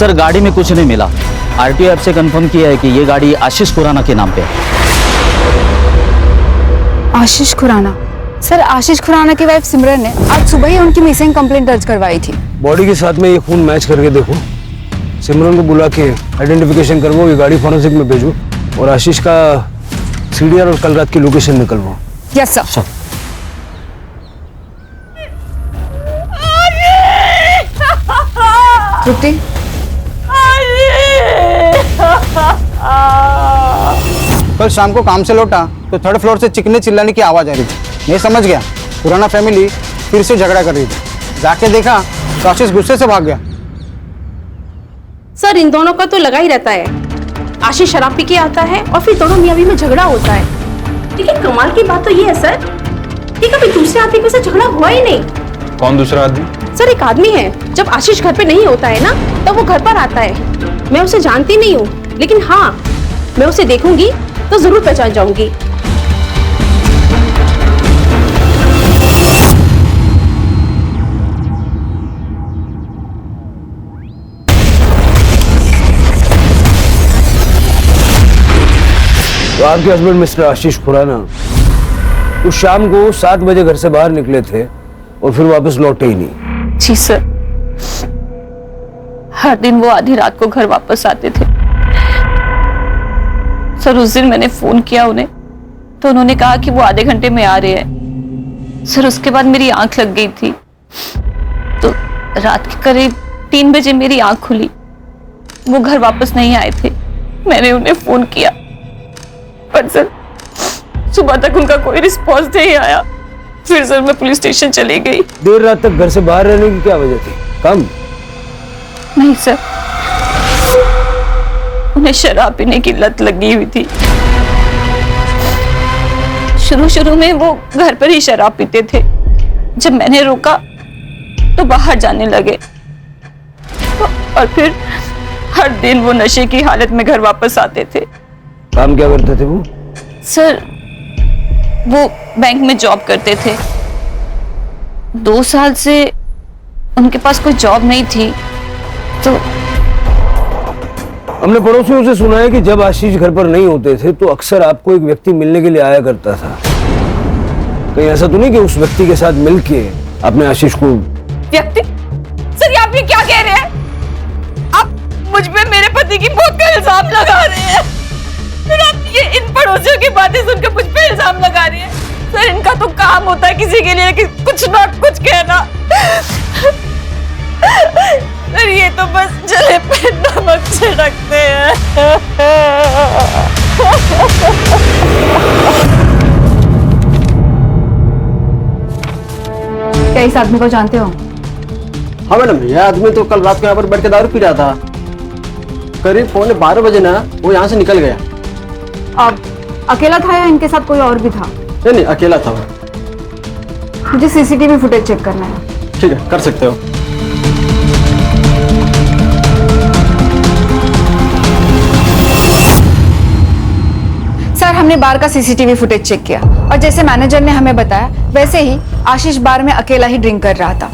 सर गाड़ी में कुछ नहीं मिला। आरटीओ ऐप से कंफर्म किया है कि ये गाड़ी आशीष खुराना के नाम पे है। आशीष खुराना? सर आशीष खुराना की वाइफ सिमरन ने आज सुबह ही उनकी मिसिंग कंप्लेंट दर्ज करवाई थी। बॉडी के साथ में ये खून मैच करके देखो, सिमरन को बुला के आइडेंटिफिकेशन करवाओ, ये गाड़ी फॉरेंसिक में भेजो और आशीष का सीडीआर और कल रात की लोकेशन निकलवाओ। Yes sir. तृप्ति, कल शाम को काम से लौटा तो 3rd फ्लोर से चिकने चिल्लाने की आवाज आ रही थी। मैं समझ गया पुराना फैमिली फिर से झगड़ा कर रही थी। जाके देखा तो आशीष गुस्से से भाग गया। सर इन दोनों का तो लगा ही रहता है। आशीष शराब पी के आता है और फिर दोनों मियां बीवी में झगड़ा होता है। लेकिन कमाल की बात तो ये है सर कि कभी दूसरे आदमी के साथ झगड़ा हुआ ही नहीं। कौन दूसरा आदमी? सर एक आदमी है, जब आशीष घर पे नहीं होता है ना तब वो घर पर आता है। मैं उसे जानती नहीं हूँ, लेकिन हाँ मैं उसे देखूंगी तो जरूर पहचान जाऊंगी। तो आपके हस्बैंड मिस्टर आशीष खुराना उस शाम को 7 बजे घर से बाहर निकले थे और फिर वापस लौटे ही नहीं। जी सर, हर दिन वो आधी रात को घर वापस आते थे। सर उस दिन मैंने फोन किया उन्हें, तो उन्होंने कहा कि वो आधे घंटे में आ रहे हैं। सर उसके बाद मेरी आंख लग गई थी, तो रात के करीब 3 बजे मेरी आंख खुली। वो घर वापस नहीं आए थे। मैंने उन्हें फोन किया, पर सर सुबह तक उनका कोई रिस्पॉन्स नहीं आया। फिर सर मैं पुलिस स्टेशन चली गई। देर रात तक घर से बाहर रहने की क्या वजह थी? काम? नहीं सर, उन्हें शराब पीने की लत लगी हुई थी। शुरू में वो घर पर ही शराब पीते थे। जब मैंने रोका तो बाहर जाने लगे, और फिर हर दिन वो नशे की हालत में घर वापस आते थे। काम क्या करते थे वो? सर वो बैंक में जॉब करते थे। 2 साल से उनके पास कोई जॉब नहीं थी, तो हमने पड़ोसियों से सुना है कि जब आशीष घर पर नहीं होते थे तो अक्सर आपको एक व्यक्ति मिलने के लिए आया करता था। कहीं ऐसा तो नहीं कि उस व्यक्ति के साथ मिलके आपने आशीष को? व्यक्ति? सर आप ये क्या कह रहे हैं? आप मुझ पे मेरे पति की मौत का इल्जाम लगा रहे हैं। फिर आप ये इन पड़ोसियों की बातें सुनकर मुझ पे इल्जाम लगा रहे हैं। सर इनका तो काम होता है किसी के लिए कि कुछ ना कुछ कहना। सर ये तो बस जले पे नमक छिड़कते हैं। क्या इस आदमी को जानते हो? हाँ मैडम, यह आदमी तो कल रात को यहाँ पर बैठ के दारू पी रहा था। करीब 11:15 बजे ना वो यहाँ से निकल गया। अब अकेला था या इनके साथ कोई और भी था? नहीं, अकेला था वो। मुझे सीसीटीवी फुटेज चेक करना है। ठीक है, कर सकते हो। सर हमने बार का सीसीटीवी फुटेज चेक किया और जैसे मैनेजर ने हमें बताया वैसे ही आशीष बार में अकेला ही ड्रिंक कर रहा था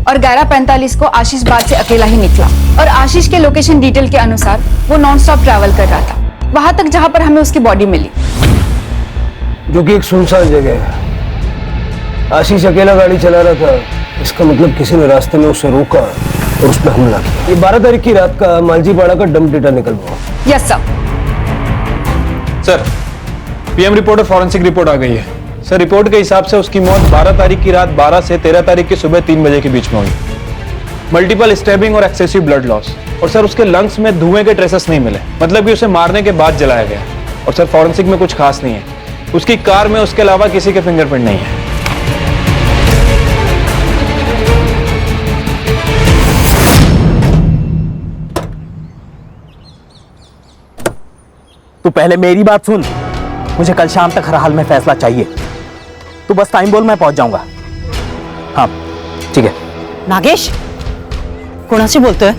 और 11:45 को आशीष बार से अकेला ही निकला और आशीष के लोकेशन डिटेल के अनुसार वो नॉन स्टॉप ट्रैवल कर रहा था वहां तक जहां पर हमें उसकी बॉडी मिली, जो कि एक सुनसान जगह है। आशीष अकेला गाड़ी चला रहा था, इसका मतलब किसी ने रास्ते में उसे रोका और उस पर हमला किया। ये 12 तारीख की रात का मालजीपाड़ा का डंप डेटा निकल हुआ। Yes sir. Sir PM report और फॉरेंसिक रिपोर्ट आ गई है। सर रिपोर्ट के हिसाब से उसकी मौत 12 तारीख की रात 12 से 13 तारीख की सुबह 3 बजे के बीच में हुई। मल्टीपल स्टैबिंग और एक्सेसिव ब्लड लॉस, और सर उसके लंग्स में धुएं के ट्रेसेस नहीं मिले, मतलब कि उसे मारने के बाद जलाया गया। और सर फॉरेंसिक में कुछ खास नहीं है, उसकी कार में उसके अलावा किसी के फिंगरप्रिंट नहीं है। तू पहले मेरी बात सुन, मुझे कल शाम तक हर हाल में फैसला चाहिए। तू बस टाइम बोल, मैं पहुंच जाऊंगा। हाँ ठीक है। नागेश कोणाशी बोलतोय?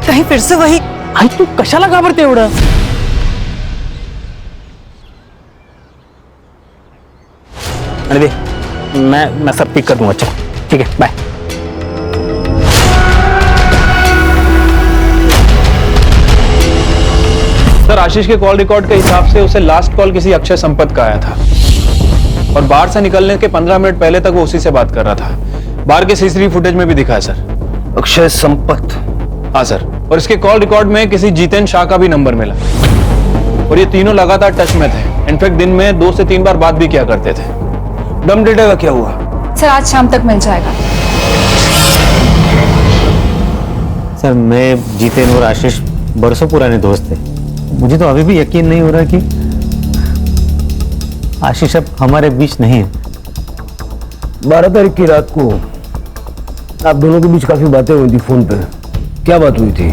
कहीं फिर से वही? आई तू कशाला घाबरते एवढं? अरे दे, मैं सब पिक कर दूंगा। चल ठीक है, बाय। सर आशीष के कॉल रिकॉर्ड के हिसाब से उसे लास्ट कॉल किसी अक्षय संपत का आया था और बार से निकलने के 15 मिनट पहले तक वो उसी से बात कर रहा था। बार के सीसीटीवी फुटेज में भी दिखा है सर। अक्षय संपत? हाँ सर, और इसके कॉल रिकॉर्ड में किसी जीतेन शाह का भी नंबर मिला और ये तीनों लगातार टच में थे। इनफैक्ट दिन में 2 से 3 बार बात भी किया करते थे। डम डेटा का क्या हुआ? सर आज शाम तक मिल जाएगा। सर मैं जीतेन और आशीष बरसों पुराने दोस्त थे। मुझे तो अभी भी यकीन नहीं हो रहा कि आशीष अब हमारे बीच नहीं है। 12 तारीख की रात को आप दोनों के बीच काफी बातें हुई थी फोन पे, क्या बात हुई थी?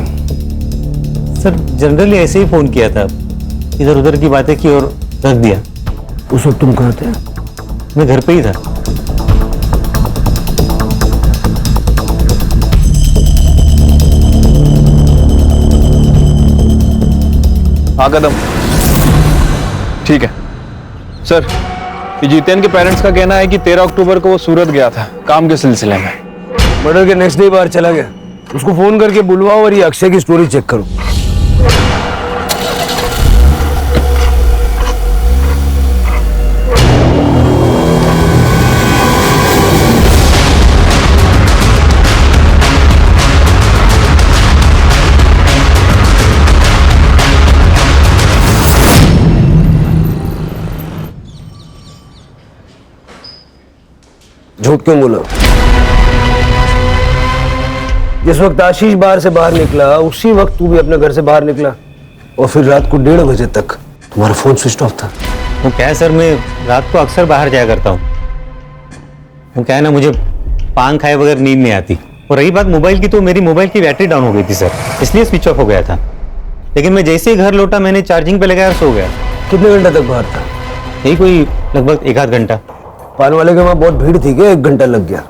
सर जनरली ऐसे ही फोन किया था, इधर उधर की बातें की और रख दिया। उस वक्त तुम कहाँ थे? मैं घर पे ही था। हाँ कदम, ठीक है सर। ये जीतेन के पेरेंट्स का कहना है कि 13 अक्टूबर को वो सूरत गया था काम के सिलसिले में। मर्डर के नेक्स्ट डे बाहर चला गया। उसको फोन करके बुलवाओ और ये अक्षय की स्टोरी चेक करो। झूठ क्यों बोला? जिस वक्त आशीष बाहर से बाहर निकला उसी वक्त तू भी अपने घर से बाहर निकला, और फिर रात को 1:30 बजे तक तुम्हारा फोन स्विच ऑफ था। वो क्या है सर, मैं रात को अक्सर बाहर जाया करता हूँ। वो क्या है ना, मुझे पान खाए बगैर नींद नहीं आती। और रही बात मोबाइल की, तो मेरी मोबाइल की बैटरी डाउन हो गई थी सर, इसलिए स्विच ऑफ हो गया था। लेकिन मैं जैसे ही घर लौटा मैंने चार्जिंग पे लगाया और सो गया। कितने घंटे तक बाहर था? यही कोई लगभग 1 आध घंटा। पान वाले के वहां बहुत भीड़ थी क्या 1 घंटा लग गया?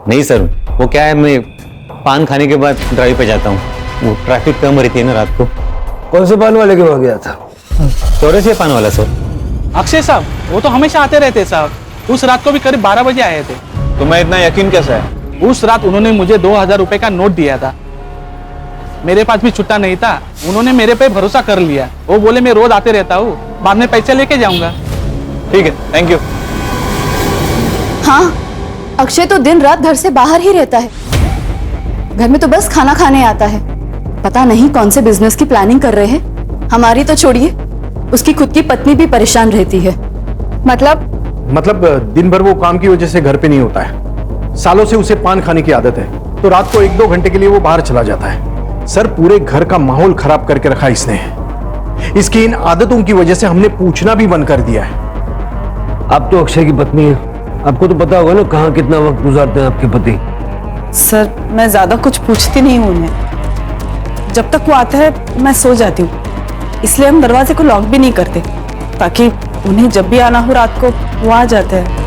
नहीं सर, वो क्या है, मैं पान खाने के बाद ड्राइव पे जाता हूँ, वो ट्रैफिक कम रहती है ना रात को। कौन से पान वाले के वहां गया था? चौरसिया पान वाला सर। अक्षय साहब, वो तो हमेशा आते रहते साहब। उस रात को भी करीब 12 बजे आए थे। तुम्हें इतना यकीन कैसा है? उस रात उन्होंने मुझे 2000 रुपए का नोट दिया था। मेरे पास भी छुट्टा नहीं था, उन्होंने मेरे पे भरोसा कर लिया। वो बोले मैं रोज आते रहता हूँ, बाद में पैसे लेके जाऊंगा। ठीक है, थैंक यू। हाँ, अक्षय तो दिन रात घर से बाहर ही रहता है। घर में तो बस खाना खाने आता है। पता नहीं कौन से बिजनेस की प्लानिंग कर रहे हैं। हमारी तो छोड़िए, उसकी खुद की पत्नी भी परेशान रहती है। मतलब दिन भर वो काम की वजह से घर पे नहीं होता है। सालों से उसे पान खाने की आदत है, तो रात को 1-2 घंटे के लिए वो बाहर चला जाता है। सर, पूरे घर का माहौल खराब करके रखा इसने। इसकी इन आदतों की वजह से हमने पूछना भी बंद कर दिया है। आप तो अक्षय की पत्नी है, आपको तो पता होगा ना कहाँ कितना वक्त गुजारते हैं आपके पति। सर, मैं ज्यादा कुछ पूछती नहीं हूँ उन्हें। जब तक वो आता है मैं सो जाती हूँ, इसलिए हम दरवाजे को लॉक भी नहीं करते, ताकि उन्हें जब भी आना हो रात को वो आ जाते हैं।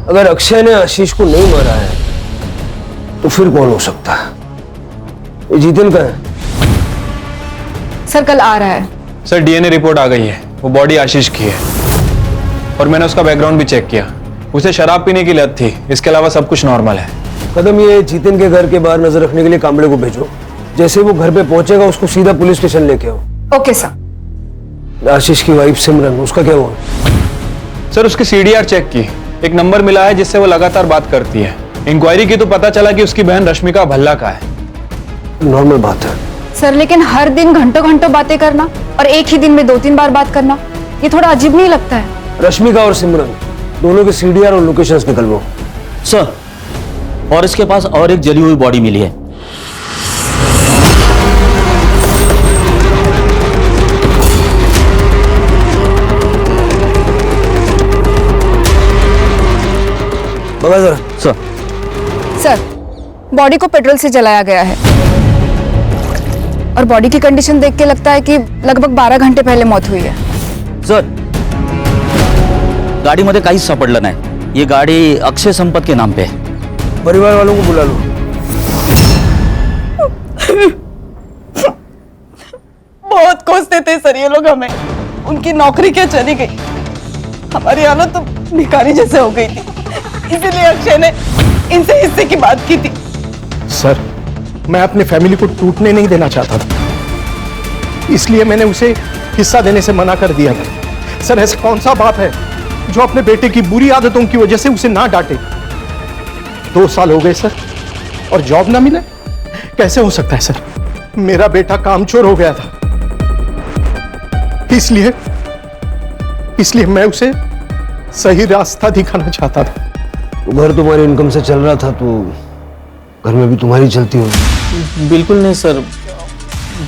अगर अक्षय ने आशीष को नहीं मारा है तो फिर कौन हो सकता है? ये जीतन का है? सर कल आ रहा है। सर, डीएनए रिपोर्ट आ गई है, वो बॉडी आशीष की है। और मैंने उसका बैकग्राउंड भी चेक किया, उसे शराब पीने की लत थी, इसके अलावा सब कुछ नॉर्मल है। कदम, ये जीतन के घर के बाहर नजर रखने के लिए कांबड़े को भेजो। जैसे वो घर पे पहुंचेगा उसको सीधा पुलिस स्टेशन लेके आओ। Okay sir. आशीष की वाइफ सिमरन, उसका क्या हुआ? सर, उसकी सीडीआर चेक की, एक नंबर मिला है जिससे वो लगातार बात करती है। इंक्वायरी की तो पता चला कि उसकी बहन रश्मिका भल्ला का है। नॉर्मल बात है सर, लेकिन हर दिन घंटों घंटों बातें करना और एक ही दिन में 2-3 बार बात करना, ये थोड़ा अजीब नहीं लगता है? रश्मिका और सिमरन दोनों के सीडीआर और लोकेशंस निकलवाओ। सर, और इसके पास और एक जली हुई बॉडी मिली है। बगा जरा। सर, बॉडी को पेट्रोल से जलाया गया है और बॉडी की कंडीशन देख के लगता है कि लगभग 12 घंटे पहले मौत हुई है। सर, गाडीमध्ये काहीच सापडलं नाही। ये गाडी अक्षय संपत के नाम पे है। परिवार वालों को बुला लो। बहुत कोसते थे सर ये लोग हमें, उनकी नौकरी क्या चली गई, हमारी हालत तो भिखारी जैसे हो गई थी, इसीलिए अक्षय ने इनसे हिस्से की बात की थी। सर, मैं अपने फैमिली को टूटने नहीं देना चाहता था, इसलिए मैंने उसे हिस्सा देने से मना कर दिया था। सर, ऐसा कौन सा बाप है जो अपने बेटे की बुरी आदतों की वजह से उसे ना डांटे? 2 साल हो गए सर, और जॉब ना मिले? कैसे हो सकता है सर? मेरा बेटा कामचोर हो गया था, इसलिए मैं उसे सही रास्ता दिखाना चाहता था। घर तुम्हारी इनकम से चल रहा था तो घर में भी तुम्हारी चलती होगी। बिल्कुल नहीं सर,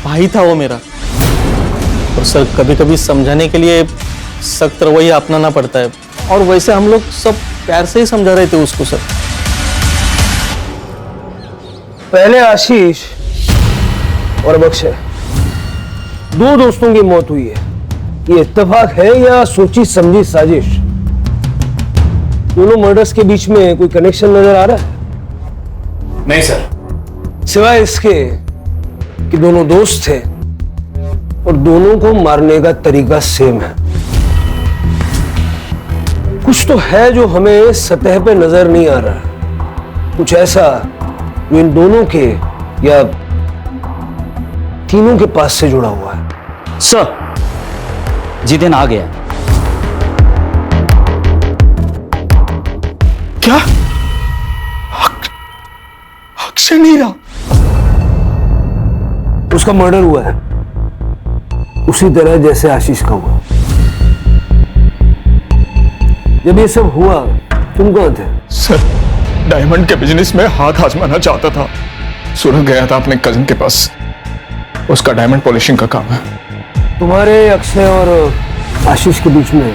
भाई था वो मेरा। और सर, कभी कभी समझाने के लिए सख्त रवैया अपनाना पड़ता है, और वैसे हम लोग सब प्यार से ही समझा रहे थे उसको सर। पहले आशीष और अब अक्षय, 2 दोस्तों की मौत हुई है। ये इत्तेफाक है या सोची समझी साजिश? दोनों मर्डर्स के बीच में कोई कनेक्शन नजर आ रहा है? नहीं सर। सिवाय इसके कि दोनों दोस्त थे और दोनों को मारने का तरीका सेम है। कुछ तो है जो हमें सतह पे नजर नहीं आ रहा, कुछ ऐसा जो इन दोनों के या तीनों के पास से जुड़ा हुआ है। सर, जितेन आ गया। क्या? अक्षय नहीं रहा? उसका मर्डर हुआ है उसी तरह जैसे आशीष का हुआ। जब ये सब हुआ तुम कहाँ थे? सर डायमंड के बिजनेस में हाथ आजमाना चाहता था। सूरत गया था अपने कजिन के पास, उसका डायमंड पॉलिशिंग का काम है। तुम्हारे अक्षय और आशीष के बीच में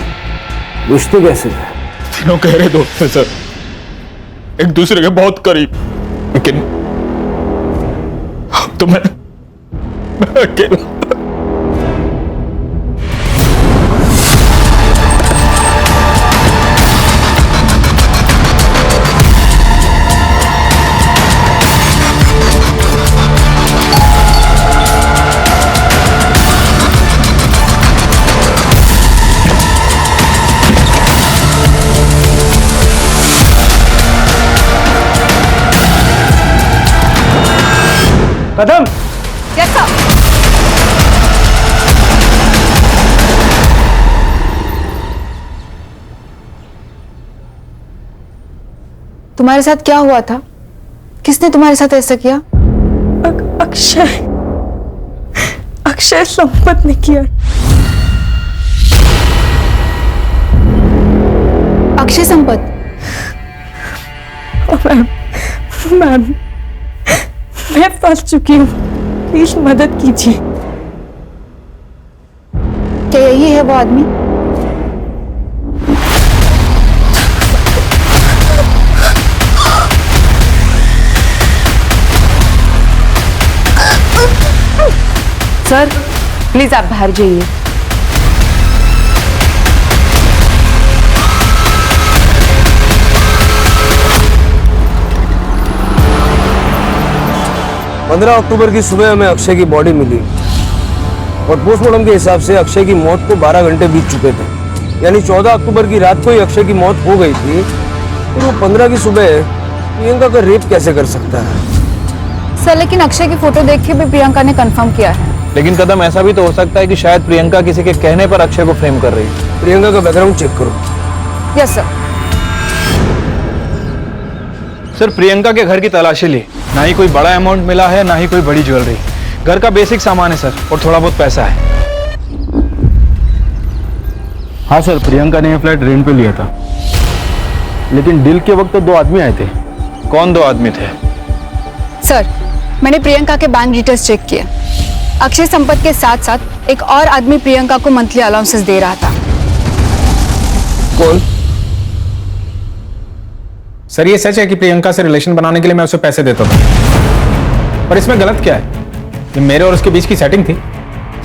रिश्ते कैसे थे? तीनों गहरे दोस्त थे सर, एक दूसरे के बहुत करीब। लेकिन अब तो मैं अकेला। कदम कैसा? तुम्हारे साथ क्या हुआ था? किसने तुम्हारे साथ ऐसा किया? अक्षय अक्षय संपत ने किया। अक्षय संपत? मैम मैं फंस चुकी हूँ, प्लीज मदद कीजिए। क्या यही है वो आदमी? सर प्लीज आप बाहर जाइए। पंद्रह अक्टूबर की सुबह हमें अक्षय की बॉडी मिली और पोस्टमार्टम के हिसाब से अक्षय की मौत को 12 घंटे बीत चुके थे। यानी 14 अक्टूबर की रात को ही अक्षय की मौत हो गई थी, तो वो 15 की सुबह प्रियंका का रेप कैसे कर सकता है? सर लेकिन अक्षय की फोटो देख के भी प्रियंका ने कंफर्म किया है। लेकिन कदम ऐसा भी तो हो सकता है कि शायद प्रियंका किसी के कहने पर अक्षय को फ्रेम कर रही है। प्रियंका का बैकग्राउंड चेक करो। Yes sir. सर प्रियंका के घर की तलाशी ली, ना ही कोई बड़ा अमाउंट मिला है ना ही कोई बड़ी ज्वेलरी। घर का बेसिक सामान है सर, और थोड़ा बहुत पैसा है। हाँ सर, प्रियंका ने यह फ्लैट रेंट पे लिया था, लेकिन डील के वक्त तो 2 आदमी आए थे। कौन 2 आदमी थे? सर मैंने प्रियंका के बैंक डिटेल्स चेक किए। अक्षय संपत के साथ साथ एक और आदमी प्रियंका को मंथली अलाउंसेस दे रहा था। कौन? सर ये सच है कि प्रियंका से रिलेशन बनाने के लिए मैं उसे पैसे देता था, पर इसमें गलत क्या है? ये मेरे और उसके बीच की सेटिंग थी।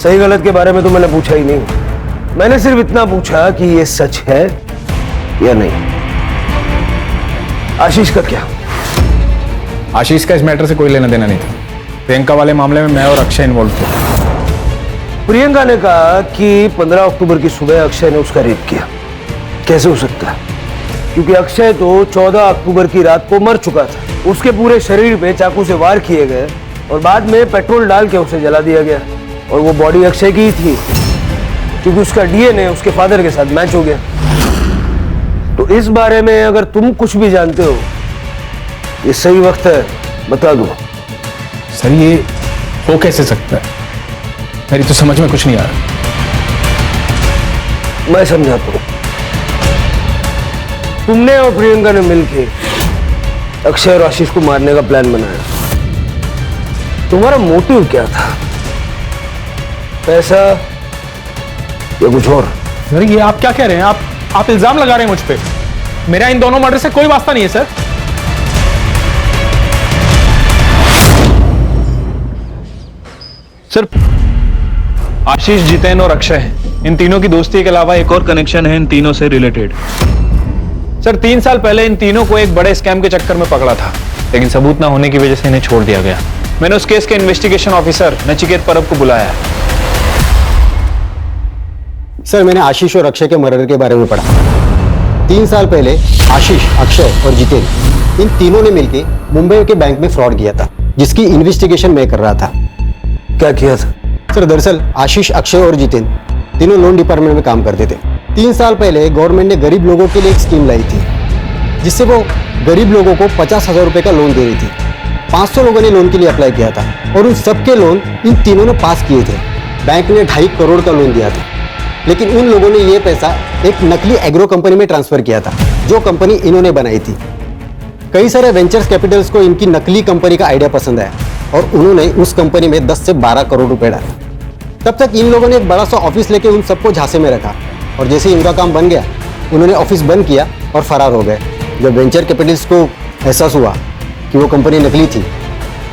सही गलत के बारे में तो मैंने पूछा ही नहीं, मैंने सिर्फ इतना पूछा कि ये सच है या नहीं। आशीष का क्या? आशीष का इस मैटर से कोई लेना देना नहीं था। प्रियंका वाले मामले में मैं और अक्षय इन्वॉल्व थे। प्रियंका ने कहा कि 15 अक्टूबर की सुबह अक्षय ने उसका रेप किया। कैसे हो सकता है? क्योंकि अक्षय तो 14 अक्टूबर की रात को मर चुका था। उसके पूरे शरीर पे चाकू से वार किए गए और बाद में पेट्रोल डाल के उसे जला दिया गया, और वो बॉडी अक्षय की ही थी क्योंकि उसका डीएनए उसके फादर के साथ मैच हो गया। तो इस बारे में अगर तुम कुछ भी जानते हो, ये सही वक्त है, बता दो। सर ये हो कैसे सकता है? मेरी तो समझ में कुछ नहीं आ रहा। मैं समझाता हूं। तुमने और प्रियंका ने मिलकर अक्षय और आशीष को मारने का प्लान बनाया। तुम्हारा मोटिव क्या था? पैसा या कुछ और? सर ये आप क्या कह रहे हैं? आप इल्जाम लगा रहे हैं मुझ पे। मेरा इन दोनों मर्डर से कोई वास्ता नहीं है सर। सर आशीष, जितेन और अक्षय हैं। इन तीनों की दोस्ती के अलावा एक और कनेक्शन है इन तीनों से रिलेटेड। सर 3 साल पहले इन तीनों को एक बड़े स्कैम के चक्कर में पकड़ा था, लेकिन सबूत ना होने की वजह से इन्हें छोड़ दिया गया। मैंने उस केस के इन्वेस्टिगेशन ऑफिसर नचिकेत परब को बुलाया है। सर मैंने आशीष और अक्षय के मर्डर के बारे में पढ़ा। 3 साल पहले आशीष, अक्षय और जितेन इन तीनों ने मिलकर मुंबई के बैंक में फ्रॉड किया था, जिसकी इन्वेस्टिगेशन मैं कर रहा था। क्या किया था? सर दरअसल आशीष, अक्षय और जितेन तीनों लोन डिपार्टमेंट में काम करते थे। 3 साल पहले गवर्नमेंट ने गरीब लोगों के लिए एक स्कीम लाई थी, जिससे वो गरीब लोगों को 50,000 रुपए का लोन दे रही थी। 500 लोगों ने लोन के लिए अप्लाई किया था और उन सबके लोन इन तीनों ने पास किए थे। बैंक ने 2.5 करोड़ का लोन दिया था। लेकिन उन लोगों ने ये पैसा एक नकली एग्रो कंपनी में ट्रांसफर किया था, जो कंपनी इन्होंने बनाई थी। कई सारे वेंचर्स कैपिटल्स को इनकी नकली कंपनी का आइडिया पसंद आया और उन्होंने उस कंपनी में 10 से 12 करोड़ रुपए डाले। तब तक इन लोगों ने एक बड़ा सा ऑफिस लेके उन सबको झांसे में रखा और जैसे ही इनका काम बन गया उन्होंने ऑफिस बंद किया और फरार हो गए। जब वेंचर कैपिटल्स को एहसास हुआ कि वो कंपनी नकली थी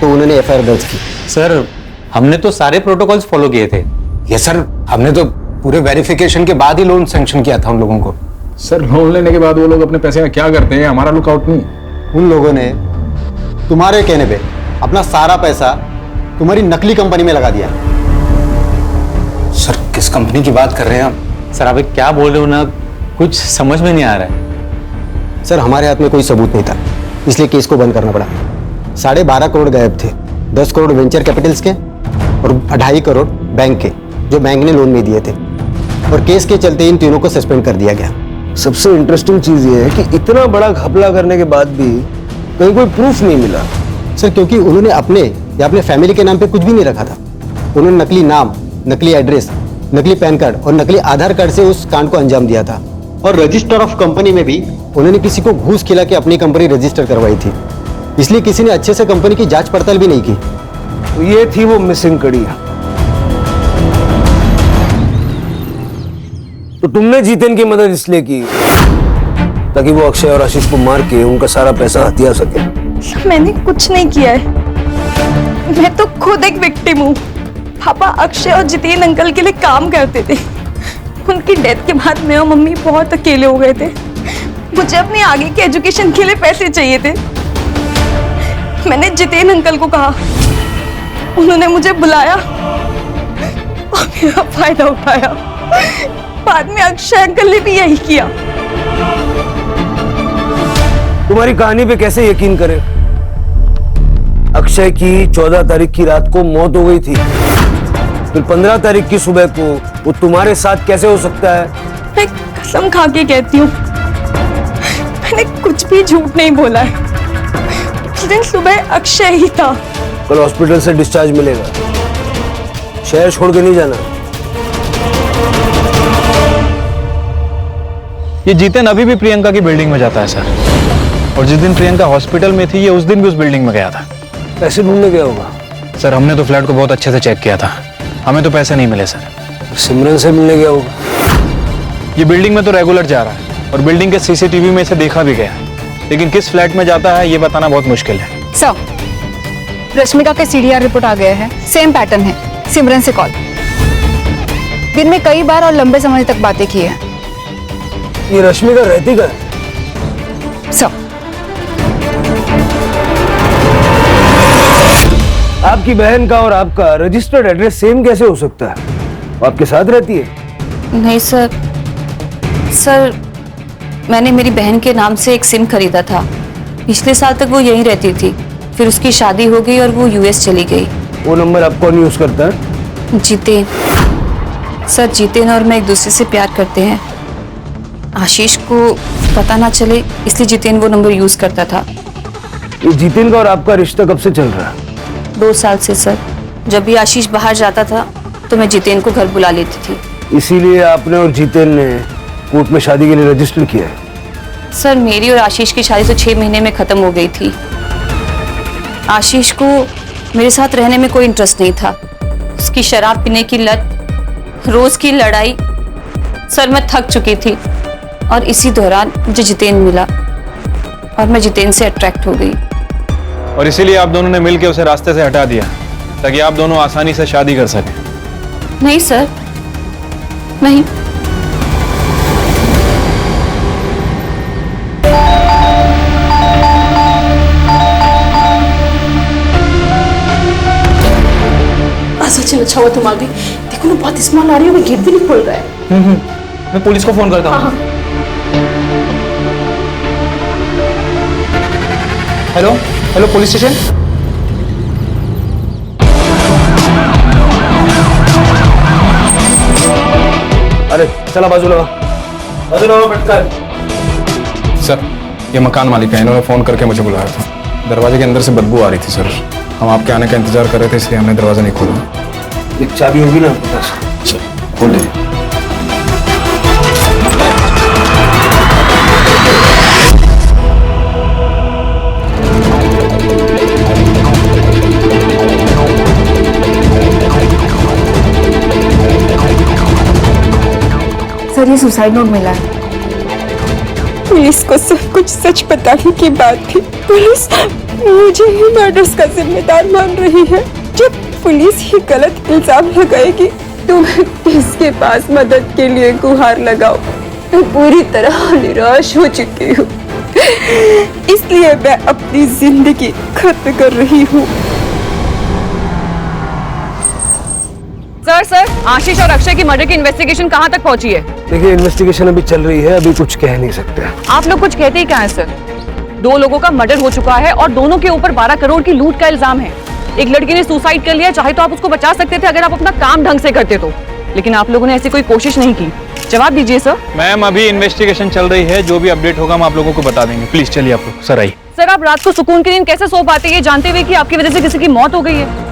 तो उन्होंने एफआईआर दर्ज की। सर हमने तो सारे प्रोटोकॉल्स फॉलो किए थे। ये सर हमने तो पूरे वेरिफिकेशन के बाद ही लोन सैंक्शन किया था उन लोगों को। सर लोन लेने के बाद वो लोग अपने पैसे में क्या करते हैं हमारा लुकआउट नहीं। उन लोगों ने तुम्हारे कहने पे अपना सारा पैसा तुम्हारी नकली कंपनी में लगा दिया। सर किस कंपनी की बात कर रहे हैं आप? सर आप क्या बोल रहे हो ना, कुछ समझ में नहीं आ रहा है। सर हमारे हाथ में कोई सबूत नहीं था, इसलिए केस को बंद करना पड़ा। 12.5 करोड़ गायब थे, 10 करोड़ वेंचर कैपिटल्स के और 2.5 करोड़ बैंक के, जो बैंक ने लोन में दिए थे। और केस के चलते इन तीनों को सस्पेंड कर दिया गया। सबसे इंटरेस्टिंग चीज ये है कि इतना बड़ा घपला करने के बाद भी कहीं कोई प्रूफ नहीं मिला। सर क्योंकि उन्होंने अपने या अपने फैमिली के नाम पे कुछ भी नहीं रखा था। उन्होंने नकली नाम, नकली एड्रेस, नकली पैन कार्ड और नकली आधार कार्ड से उस कांड को अंजाम दिया था। और रजिस्टर ऑफ कंपनी में भी उन्होंने किसी को घूस खिला के अपनी कंपनी रजिस्टर करवाई थी, इसलिए किसी ने अच्छे से कंपनी की जांच पड़ताल भी नहीं की। तो ये थी वो मिसिंग कड़ी। तो तुमने जितेन की मदद इसलिए की ताकि वो अक्षय और आशीष को मार के उनका सारा पैसा हथिया सके। मैंने कुछ नहीं किया है, मैं तो खुद एक विक्टिम हूँ। पापा अक्षय और जितेन अंकल के लिए काम करते थे। उनकी डेथ के बाद मैं और मम्मी बहुत अकेले हो गए थे। मुझे अपनी आगे की एजुकेशन के लिए पैसे चाहिए थे। मैंने जितेन अंकल को कहा, उन्होंने मुझे बुलाया और मेरा फायदा उठाया। बाद में अक्षय अंकल ने भी यही किया। तुम्हारी कहानी पे कैसे यकीन करें? अक्षय की 14 तारीख की रात को मौत हो गई थी, फिर 15 तारीख की सुबह को वो तुम्हारे साथ कैसे हो सकता है? मैं कसम खा के कहती हूँ, मैंने कुछ भी झूठ नहीं बोला है। उस दिन सुबह अक्षय ही था। कल हॉस्पिटल से डिस्चार्ज मिलेगा, शहर छोड़ के नहीं जाना। ये जितेन अभी भी प्रियंका की बिल्डिंग में जाता है सर, और जिस दिन प्रियंका हॉस्पिटल में थी ये उस दिन भी उस बिल्डिंग में गया था। पैसे ढूंढने गया होगा। सर हमने तो फ्लैट को बहुत अच्छे से चेक किया था, हमें तो पैसे नहीं मिले सर। सिमरन से मिलने गया होगा। ये बिल्डिंग में तो रेगुलर जा रहा है और बिल्डिंग के सीसीटीवी में इसे देखा भी गया, लेकिन किस फ्लैट में जाता है ये बताना बहुत मुश्किल है। सर रश्मिका के सीडीआर रिपोर्ट आ गया है, सेम पैटर्न है। सिमरन से कॉल, दिन में कई बार और लंबे समय तक बातें की है। ये रश्मिका रहती कहाँ है? सर आपकी बहन का और आपका रजिस्टर्ड एड्रेस सेम कैसे हो सकता है? वो आपके साथ रहती है? नहीं सर, सर मैंने मेरी बहन के नाम से एक सिम खरीदा था। पिछले साल तक वो यहीं रहती थी, फिर उसकी शादी हो गई और वो यूएस चली गई। वो नंबर आप कौन यूज करता है? जितेन। सर जितेन और मैं एक दूसरे से प्यार करते हैं। आशीष को पता ना चले इसलिए जितेन वो नंबर यूज करता था। ये जितेन का और आपका रिश्ता कब से चल रहा है? 2 साल से सर। जब भी आशीष बाहर जाता था तो मैं जितेन को घर बुला लेती थी। इसीलिए आपने और जितेन ने कोर्ट में शादी के लिए रजिस्टर किया है? सर मेरी और आशीष की शादी तो 6 महीने में खत्म हो गई थी। आशीष को मेरे साथ रहने में कोई इंटरेस्ट नहीं था। उसकी शराब पीने की लत, रोज की लड़ाई, सर मैं थक चुकी थी। और इसी दौरान मुझे जितेन मिला और मैं जितेन से अट्रैक्ट हो गई। और इसीलिए आप दोनों ने मिलकर उसे रास्ते से हटा दिया ताकि आप दोनों आसानी से शादी कर सकें। नहीं सर, नहीं। सचिन अच्छा हुआ तुम आ गई। देखो ना बहुत स्मेल आ रही है, वो गेट भी नहीं खोल रहा है। मैं पुलिस को फोन करता हूँ। Hello hello police station. अरे चला बाजू लगा, बाजू लगा बैठकर। सर ये मकान मालिक है, इन्होंने फोन करके मुझे बुलाया था। दरवाजे के अंदर से बदबू आ रही थी सर, हम आपके आने का इंतजार कर रहे थे इसलिए हमने दरवाजा नहीं खोला। एक चाबी होगी ना आपके पास? खोल लीजिए। मुझे सुसाइड नोट मिला है। पुलिस को सब कुछ सच बताने के बाद भी पुलिस मुझे ही मर्डर्स का जिम्मेदार मान रही है। जब पुलिस ही गलत इल्जाम लगाएगी तो मैं किसके पास मदद के लिए गुहार लगाऊं? मैं पूरी तरह निराश हो चुकी हूँ, इसलिए मैं अपनी जिंदगी खत्म कर रही हूँ। सर आशीष और अक्षय की मर्डर की इन्वेस्टिगेशन कहाँ तक पहुँची है? देखिए इन्वेस्टिगेशन अभी चल रही है, अभी कुछ कह नहीं सकते। आप लोग कुछ कहते ही क्या है सर? 2 लोगों का मर्डर हो चुका है और दोनों के ऊपर 12 करोड़ की लूट का इल्जाम है। एक लड़की ने सुसाइड कर लिया, चाहे तो आप उसको बचा सकते थे अगर आप अपना काम ढंग से करते तो, लेकिन आप लोगों ने ऐसी कोई कोशिश नहीं की। जवाब दीजिए सर। मैम अभी इन्वेस्टिगेशन चल रही है, जो भी अपडेट होगा हम आप लोगों को बता देंगे। प्लीज चलिए आप लोग। सर आइए। सर आप रात को सुकून की नींद कैसे सो पाते हैं जानते हुए कि आपकी वजह से किसी की मौत हो गई है?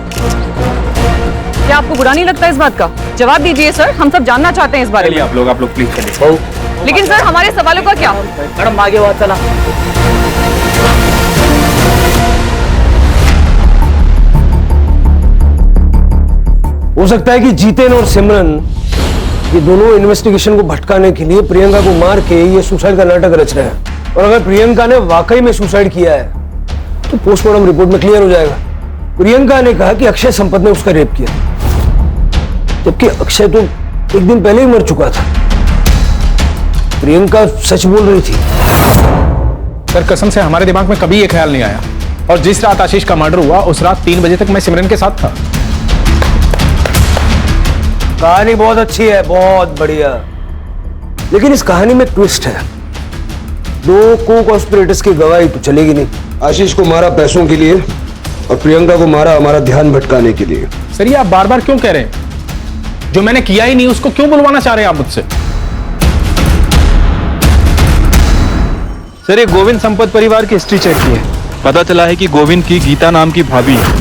क्या आपको बुरा नहीं लगता इस बात का? जवाब दीजिए सर, हम सब जानना चाहते हैं इस बारे में। आप लोग प्लीज चलिए। लेकिन सर हमारे सवालों का क्या? मैडम आगे बात चला। हो सकता है कि जीतेन और सिमरन ये दोनों इन्वेस्टिगेशन को भटकाने के लिए प्रियंका को मार के ये सुसाइड का नाटक रच रहे हैं। और अगर प्रियंका ने वाकई में सुसाइड किया है तो पोस्टमार्टम रिपोर्ट में क्लियर हो जाएगा। प्रियंका ने कहा कि अक्षय संपत ने उसका रेप किया, जबकि अक्षय तो एक दिन पहले ही मर चुका था। प्रियंका सच बोल रही थी। सर कसम से हमारे दिमाग में कभी ये ख्याल नहीं आया, और जिस रात आशीष का मर्डर हुआ उस रात 3 बजे तक मैं सिमरन के साथ था। कहानी बहुत अच्छी है, बहुत बढ़िया, लेकिन इस कहानी में ट्विस्ट है। 2 को-कॉन्स्पिरेटर्स की गवाही तो चलेगी नहीं। आशीष को मारा पैसों के लिए और प्रियंका को मारा हमारा ध्यान भटकाने के लिए। सर ये आप बार बार क्यों कह रहे हैं? जो मैंने किया ही नहीं उसको क्यों बुलवाना चाह रहे हैं आप मुझसे? सर ये गोविंद संपत परिवार की हिस्ट्री चेक की है, पता चला है कि गोविंद की गीता नाम की भाभी है।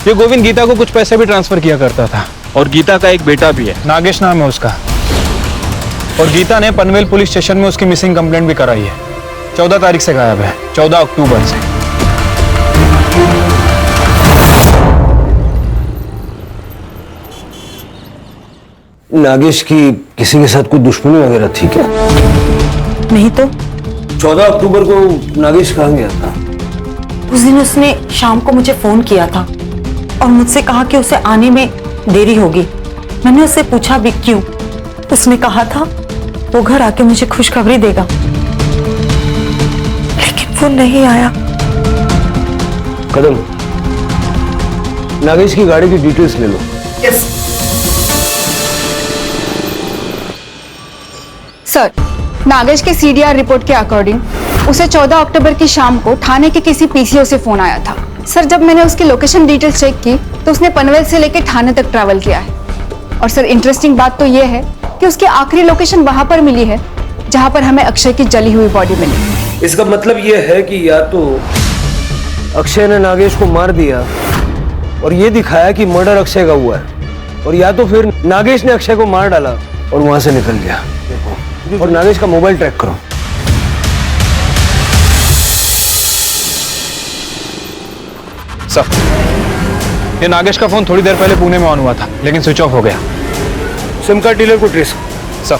ये गोविंद गीता को कुछ पैसे भी ट्रांसफर किया करता था, और गीता का एक बेटा भी है, नागेश नाम है उसका। और गीता ने पनवेल पुलिस स्टेशन में उसकी मिसिंग कंप्लेंट भी कराई है। 14 तारीख से गायब है, 14 अक्टूबर से। नागेश की किसी के साथ कोई दुश्मनी वगैरह थी क्या? नहीं तो। 14 अक्टूबर को नागेश कहाँ गया था? उस दिन उसने शाम को मुझे फोन किया था और मुझसे कहा कि उसे आने में देरी होगी। मैंने उससे पूछा भी क्यों? उसने कहा था वो घर आके मुझे खुशखबरी देगा, लेकिन वो नहीं आया। कदम, नागेश की गाड़ी की डिटेल्स ले लो। यस सर, नागेश के सीडीआर रिपोर्ट के अकॉर्डिंग उसे 14 अक्टूबर की शाम को थाने के किसी पीसीओ से फोन आया था। सर जब मैंने उसकी लोकेशन डिटेल्स चेक की तो उसने पनवेल से लेकर थाने तक ट्रैवल किया है। और सर इंटरेस्टिंग बात तो यह है कि उसकी आखिरी लोकेशन वहां पर मिली है जहां पर हमें अक्षय की जली हुई बॉडी मिली। इसका मतलब यह है कि या तो अक्षय ने नागेश को मार दिया और ये दिखाया कि मर्डर अक्षय का हुआ है, और या तो फिर नागेश ने अक्षय को मार डाला और वहां से निकल गया। देखो, और नागेश का मोबाइल ट्रैक करो। सर ये नागेश का फोन थोड़ी देर पहले पुणे में ऑन हुआ था, लेकिन स्विच ऑफ हो गया। सिम कार्ड डीलर को ट्रेस। सर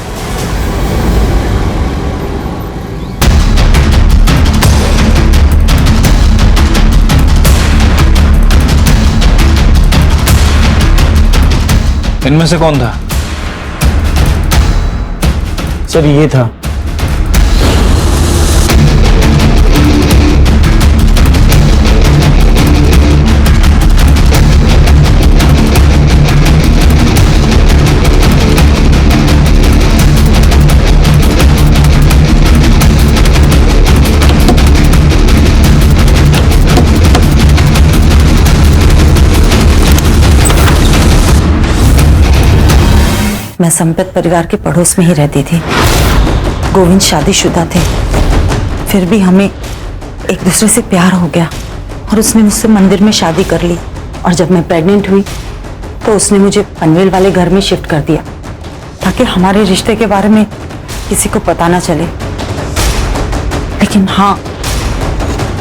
इनमें से कौन था? सर ये था। मैं संपत परिवार के पड़ोस में ही रहती थी। गोविंद शादीशुदा थे, फिर भी हमें एक दूसरे से प्यार हो गया और उसने मुझसे मंदिर में शादी कर ली। और जब मैं प्रेग्नेंट हुई तो उसने मुझे पनवेल वाले घर में शिफ्ट कर दिया ताकि हमारे रिश्ते के बारे में किसी को पता ना चले। लेकिन हाँ,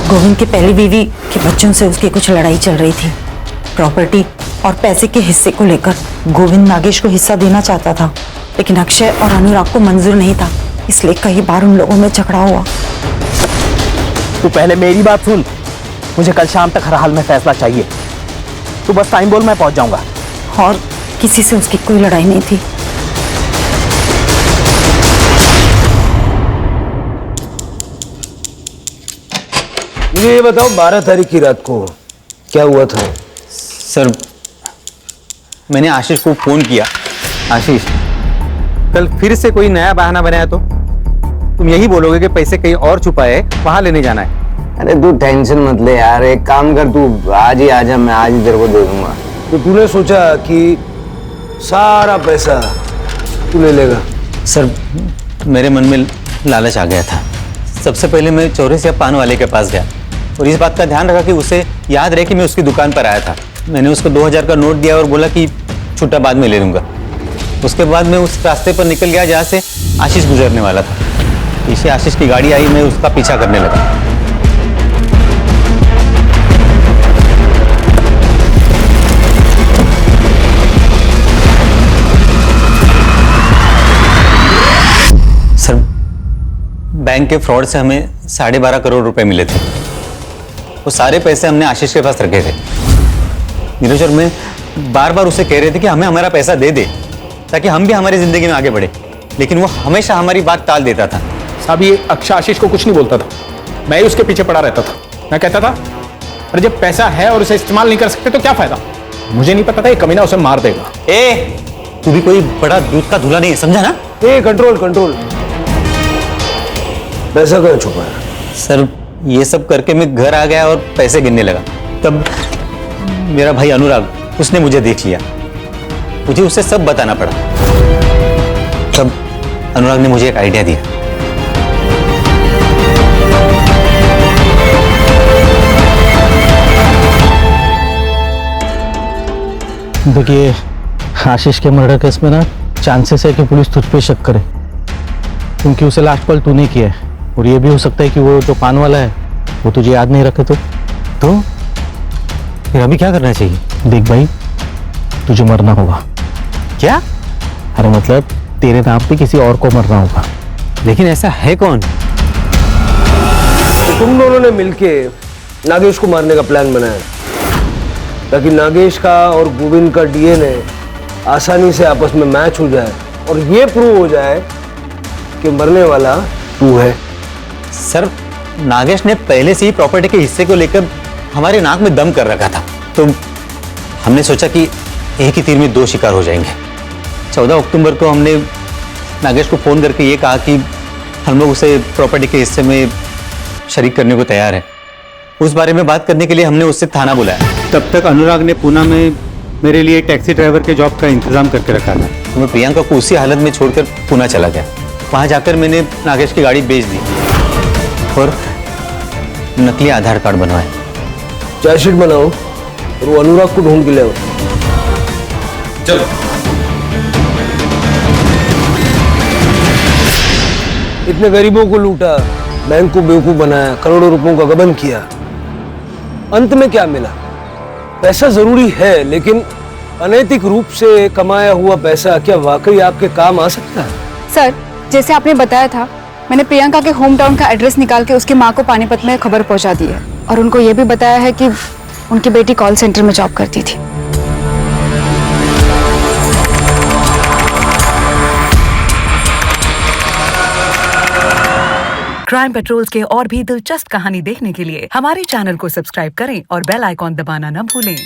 गोविंद की पहली बीवी के बच्चों से उसकी कुछ लड़ाई चल रही थी। प्रॉपर्टी और पैसे के हिस्से को लेकर गोविंद नागेश को हिस्सा देना चाहता था, लेकिन अक्षय और अनुराग को मंजूर नहीं था, इसलिए कई बार उन लोगों में झगड़ा हुआ। तू पहले मेरी बात सुन, मुझे कल शाम तक हर हाल में फैसला चाहिए। तू बस टाइम बोल, मैं पहुंच जाऊंगा। और किसी से उसकी कोई लड़ाई नहीं थी। मुझे ये बताओ 12 तारीख की रात को क्या हुआ था? सर मैंने आशीष को फोन किया। आशीष, कल फिर से कोई नया बहाना बनाया तो तुम यही बोलोगे कि पैसे कहीं और छुपाए, वहां लेने जाना है। अरे तू टेंशन मत ले यार, एक काम कर, तू आज ही आ जा, मैं आज ही तेरे को दे दूंगा। तो तूने सोचा कि सारा पैसा तू ले लेगा? सर मेरे मन में लालच आ गया था। सबसे पहले मैं चौरसिया पान वाले के पास गया और इस बात का ध्यान रखा कि उसे याद रहे कि मैं उसकी दुकान पर आया था। मैंने उसको 2000 का नोट दिया और बोला कि छुट्टा बाद में ले लूंगा। उसके बाद मैं उस रास्ते पर निकल गया जहाँ से आशीष गुजरने वाला था। पीछे आशीष की गाड़ी आई, मैं उसका पीछा करने लगा। सर बैंक के फ्रॉड से हमें 12.5 करोड़ रुपए मिले थे। वो सारे पैसे हमने आशीष के पास रखे थे। नीरज और मैं बार बार उसे कह रहे थे कि हमें हमारा पैसा दे दे ताकि हम भी हमारी जिंदगी में आगे बढ़े, लेकिन वो हमेशा हमारी बात टाल देता था। साहब ये अक्षय आशीष को कुछ नहीं बोलता था, मैं ही उसके पीछे पड़ा रहता था। मैं कहता था अरे जब पैसा है और उसे इस्तेमाल नहीं कर सकते तो क्या फायदा। मुझे नहीं पता था ये कमीना उसे मार देगा। तू भी कोई बड़ा दूध का धुला नहीं है, समझा ना? Control control. पैसा कहाँ छुपा है? सर ये सब करके मैं घर आ गया और पैसे गिनने लगा। तब मेरा भाई अनुराग, उसने मुझे देख लिया। मुझे उसे सब बताना पड़ा। तब अनुराग ने मुझे एक आइडिया दिया। देखिए आशीष के मर्डर केस में ना चांसेस है कि पुलिस तुझ पे शक करे, क्योंकि उसे लास्ट कॉल तूने किया है। और ये भी हो सकता है कि वो जो पान वाला है वो तुझे याद नहीं रखे तो फिर अभी क्या करना चाहिए? देख भाई, तुझे मरना होगा। क्या? अरे मतलब तेरे नाम पे किसी और को मरना होगा। लेकिन ऐसा है कौन? तो तुम दोनों ने मिलके नागेश को मारने का प्लान बनाया ताकि नागेश का और गोविंद का डीएनए आसानी से आपस में मैच हो जाए और ये प्रूव हो जाए कि मरने वाला तू है। सर नागेश ने पहले से ही प्रॉपर्टी के हिस्से को लेकर हमारे नाक में दम कर रखा था, तो हमने सोचा कि एक ही तीर में दो शिकार हो जाएंगे। 14 अक्टूबर को हमने नागेश को फोन करके ये कहा कि हम लोग उसे प्रॉपर्टी के हिस्से में शरीक करने को तैयार है। उस बारे में बात करने के लिए हमने उससे थाना बुलाया। तब तक अनुराग ने पुणे में मेरे लिए टैक्सी ड्राइवर के जॉब का इंतजाम करके रखा था। तो मैं प्रियंका को उसी हालत में छोड़कर पुणे चला गया। वहां जाकर मैंने नागेश की गाड़ी बेच दी और नकली आधार कार्ड बनवाए। चार्जशीट बनाओ और वो अनुराग को ढूंढ के ले आओ। चलो। इतने गरीबों को लूटा, बैंक को बेवकूफ बनाया, करोड़ों रुपयों का गबन किया, अंत में क्या मिला? पैसा जरूरी है, लेकिन अनैतिक रूप से कमाया हुआ पैसा क्या वाकई आपके काम आ सकता है? सर जैसे आपने बताया था, मैंने प्रियंका के होम टाउन का एड्रेस निकाल के उसकी माँ को पानीपत में खबर पहुंचा दी है और उनको ये भी बताया है कि उनकी बेटी कॉल सेंटर में जॉब करती थी। क्राइम पेट्रोल्स के और भी दिलचस्प कहानी देखने के लिए हमारे चैनल को सब्सक्राइब करें और बेल आइकॉन दबाना न भूलें।